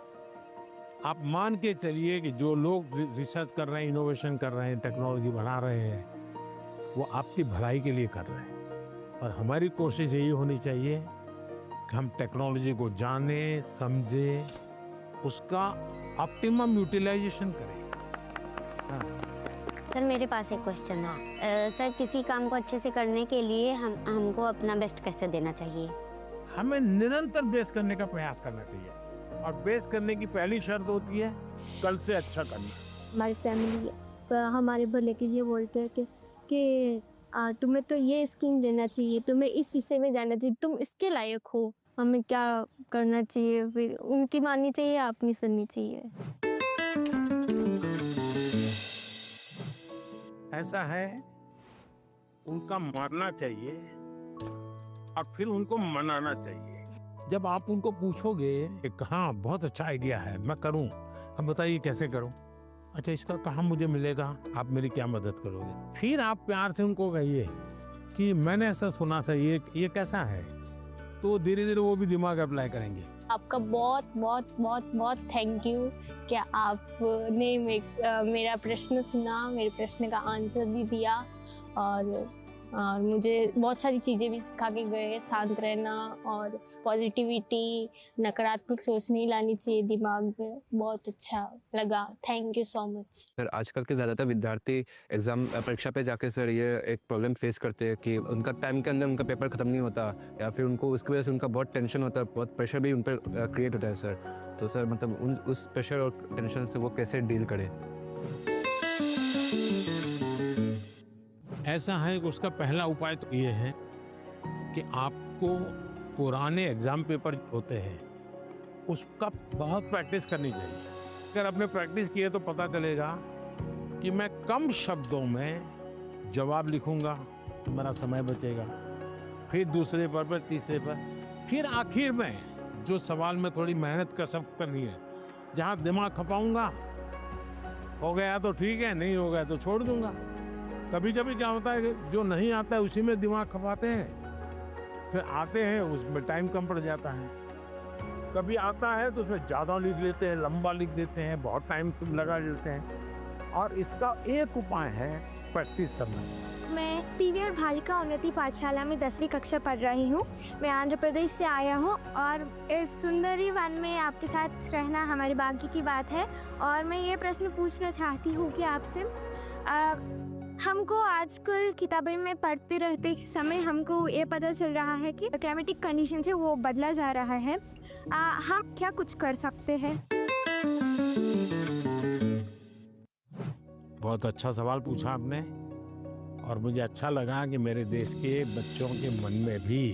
Speaker 9: आप मान के चलिए कि जो लोग रिसर्च कर रहे हैं, इनोवेशन कर रहे हैं, टेक्नोलॉजी बना रहे हैं, वो आपकी भलाई के लिए कर रहे हैं। और हमारी कोशिश यही होनी चाहिए कि हम टेक्नोलॉजी को जानें, समझें, उसका ऑप्टिमम यूटिलाइजेशन करें।
Speaker 1: सर मेरे पास एक क्वेश्चन है। सर किसी काम को अच्छे से करने के लिए हमको अपना बेस्ट कैसे देना चाहिए?
Speaker 9: हमें निरंतर बेस करने का प्रयास करना चाहिए, और बेस करने की पहली शर्त होती है कल से अच्छा करना।
Speaker 2: हमारी फैमिली हमारे भले के लिए बोलते हैं कि तुम्हें तो ये स्कीम देना चाहिए, तुम्हें इस विषय में जाना चाहिए, तुम इसके लायक हो, हमें क्या करना चाहिए, फिर उनकी माननी चाहिए, अपनी सुननी चाहिए।
Speaker 9: ऐसा है, उनका मानना चाहिए और फिर उनको मनाना चाहिए। जब आप उनको पूछोगे कि हाँ बहुत अच्छा आइडिया है, मैं करूं, अब बताइए कैसे करूं, अच्छा इसका कहाँ मुझे मिलेगा, आप मेरी क्या मदद करोगे, फिर आप प्यार से उनको कहिए कि मैंने ऐसा सुना था, ये कैसा है, तो धीरे धीरे वो भी दिमाग अप्लाई करेंगे।
Speaker 2: आपका बहुत बहुत बहुत बहुत थैंक यू कि आपने मेरा प्रश्न सुना, मेरे प्रश्न का आंसर भी दिया, और मुझे बहुत सारी चीज़ें भी सिखा के गए। शांत रहना और पॉजिटिविटी, नकारात्मक सोच नहीं लानी चाहिए दिमाग में। बहुत अच्छा लगा, thank you so much.
Speaker 10: Sir आजकल के ज़्यादातर विद्यार्थी एग्ज़ाम परीक्षा पे जाके सर ये एक प्रॉब्लम फेस करते हैं कि उनका टाइम के अंदर उनका पेपर ख़त्म नहीं होता, या फिर उनको उसकी वजह से उनका बहुत टेंशन होता है, बहुत प्रेशर भी उन पर क्रिएट होता है सर। तो सर मतलब उस प्रेशर और टेंशन से वो कैसे डील करें?
Speaker 9: ऐसा है कि उसका पहला उपाय तो ये है कि आपको पुराने एग्जाम पेपर होते हैं उसका बहुत प्रैक्टिस करनी चाहिए। अगर आपने प्रैक्टिस की है तो पता चलेगा कि मैं कम शब्दों में जवाब लिखूंगा तो मेरा समय बचेगा, फिर दूसरे पर तीसरे पर, फिर आखिर में जो सवाल में थोड़ी मेहनत कसरत करनी है जहाँ दिमाग खपाऊंगा, हो गया तो ठीक है, नहीं हो गया तो छोड़ दूंगा। कभी कभी क्या होता है कि जो नहीं आता है उसी में दिमाग खपाते हैं, फिर आते हैं उसमें टाइम कम पड़ जाता है। कभी आता है तो उसमें ज़्यादा लिख लेते हैं, लंबा लिख देते हैं, बहुत टाइम लगा लेते हैं। और इसका एक उपाय है प्रैक्टिस करना।
Speaker 6: मैं पीवीआर बालिका उन्नति पाठशाला में 10वीं कक्षा पढ़ रही हूँ। मैं आंध्र प्रदेश से आया हूँ और इस सुंदरी वन में आपके साथ रहना हमारे भाग्य की बात है। और मैं ये प्रश्न पूछना चाहती हूँ कि आपसे हमको आजकल किताबें में पढ़ते रहते समय हमको ये पता चल रहा है कि क्लाइमेटिक कंडीशन से वो बदला जा रहा है। हम क्या कुछ कर सकते हैं?
Speaker 9: बहुत अच्छा सवाल पूछा आपने, और मुझे अच्छा लगा कि मेरे देश के बच्चों के मन में भी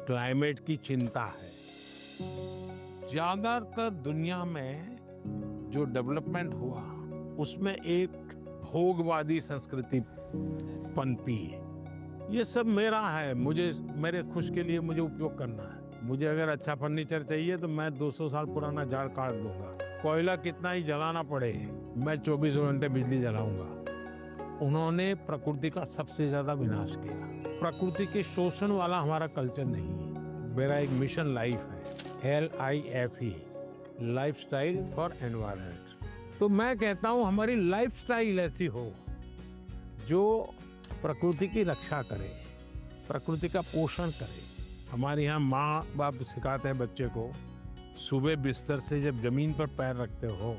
Speaker 9: क्लाइमेट की चिंता है। ज़्यादातर दुनिया में जो डेवलपमेंट हुआ उसमें एक भोगवादी संस्कृति पनपी है। ये सब मेरा है, मुझे मेरे खुश के लिए मुझे उपयोग करना है। मुझे अगर अच्छा फर्नीचर चाहिए तो मैं 200 साल पुराना झाड़ काट दूंगा। कोयला कितना ही जलाना पड़े, मैं 24 घंटे बिजली जलाऊंगा। उन्होंने प्रकृति का सबसे ज्यादा विनाश किया। प्रकृति के शोषण वाला हमारा कल्चर नहीं है। मेरा एक मिशन लाइफ है, LIFE, लाइफस्टाइल फॉर एनवायरनमेंट। तो मैं कहता हूँ हमारी लाइफस्टाइल ऐसी हो जो प्रकृति की रक्षा करे, प्रकृति का पोषण करे। हमारे यहाँ माँ बाप सिखाते हैं बच्चे को, सुबह बिस्तर से जब जमीन पर पैर रखते हो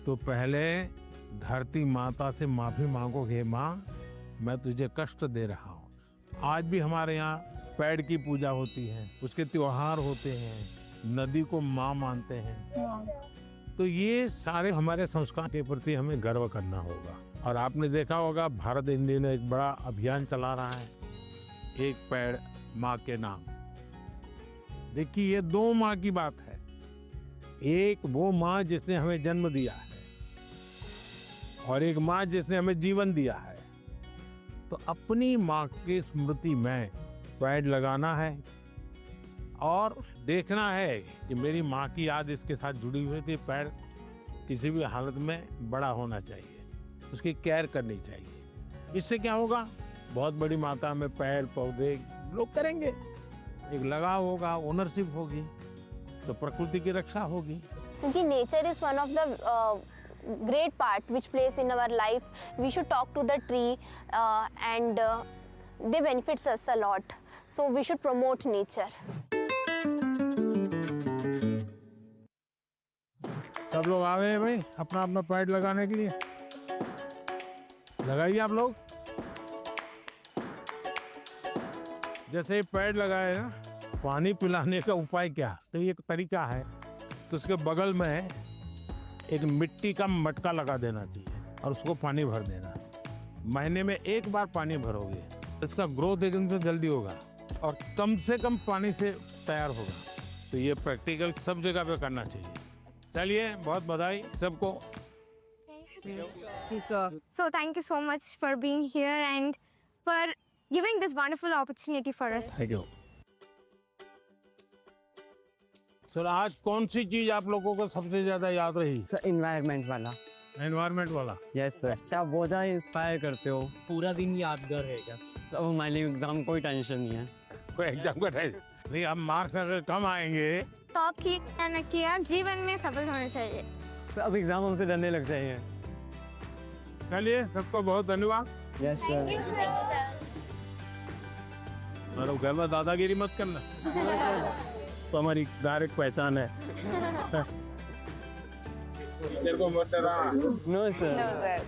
Speaker 9: तो पहले धरती माता से माफी मांगो, हे माँ मैं तुझे कष्ट दे रहा हूँ। आज भी हमारे यहाँ पेड़ की पूजा होती है, उसके त्योहार होते हैं, नदी को माँ मानते हैं। तो ये सारे हमारे संस्कार के प्रति हमें गर्व करना होगा। और आपने देखा होगा भारत हिंदी ने एक बड़ा अभियान चला रहा है, एक पेड़ माँ के नाम। देखिए ये दो माँ की बात है, एक वो माँ जिसने हमें जन्म दिया है और एक माँ जिसने हमें जीवन दिया है। तो अपनी माँ की स्मृति में पेड़ लगाना है और देखना है कि मेरी माँ की याद इसके साथ जुड़ी हुई थी। पेड़ किसी भी हालत में बड़ा होना चाहिए, उसकी केयर करनी चाहिए। इससे क्या होगा, बहुत बड़ी मात्रा में पेड़ पौधे लोग करेंगे, एक लगाव होगा, ओनरशिप होगी, तो प्रकृति की रक्षा होगी।
Speaker 5: क्योंकि nature is one of the great part which plays in our life. We should talk to the tree and they benefits us a lot. So we should promote nature.
Speaker 9: सब लोग आ गए भाई अपना अपना पेड़ लगाने के लिए। लगाइए आप लोग। जैसे पेड़ लगाए ना, पानी पिलाने का उपाय क्या, तो ये एक तरीका है। तो उसके बगल में एक मिट्टी का मटका लगा देना चाहिए और उसको पानी भर देना। महीने में एक बार पानी भरोगे, इसका ग्रोथ एकदम से जल्दी होगा और कम से कम पानी से तैयार होगा। तो ये प्रैक्टिकल सब जगह पे करना चाहिए। चलिए, बहुत बधाई सबको।
Speaker 6: So thank you so much for being here and for giving this wonderful opportunity for us.
Speaker 9: Thank you. Sir आज कौन सी चीज आप लोगों को सबसे ज्यादा याद रही?
Speaker 16: सर एनवायरनमेंट वाला।
Speaker 9: एनवायरनमेंट वाला?
Speaker 16: Yes sir. आप बहुत ज़्यादा इंस्पायर करते हो, पूरा दिन यादगार रहेगा। तो हमारे लिए एग्जाम कोई टेंशन नहीं है।
Speaker 9: कोई एग्जाम का टेंशन नहीं। अब मार्क्स अगर कम आएंगे
Speaker 6: तो आप ठीक कहना किया, जीवन में सफल होना चाहिए।
Speaker 16: तो अब एग्जाम हमसे डरने लग जाएंगे।
Speaker 9: चलिए, सबको बहुत धन्यवाद।
Speaker 16: Yes sir.
Speaker 9: और घर में दादागिरी मत करना। तो हमारी डायरेक्ट पहचान है।
Speaker 16: No sir.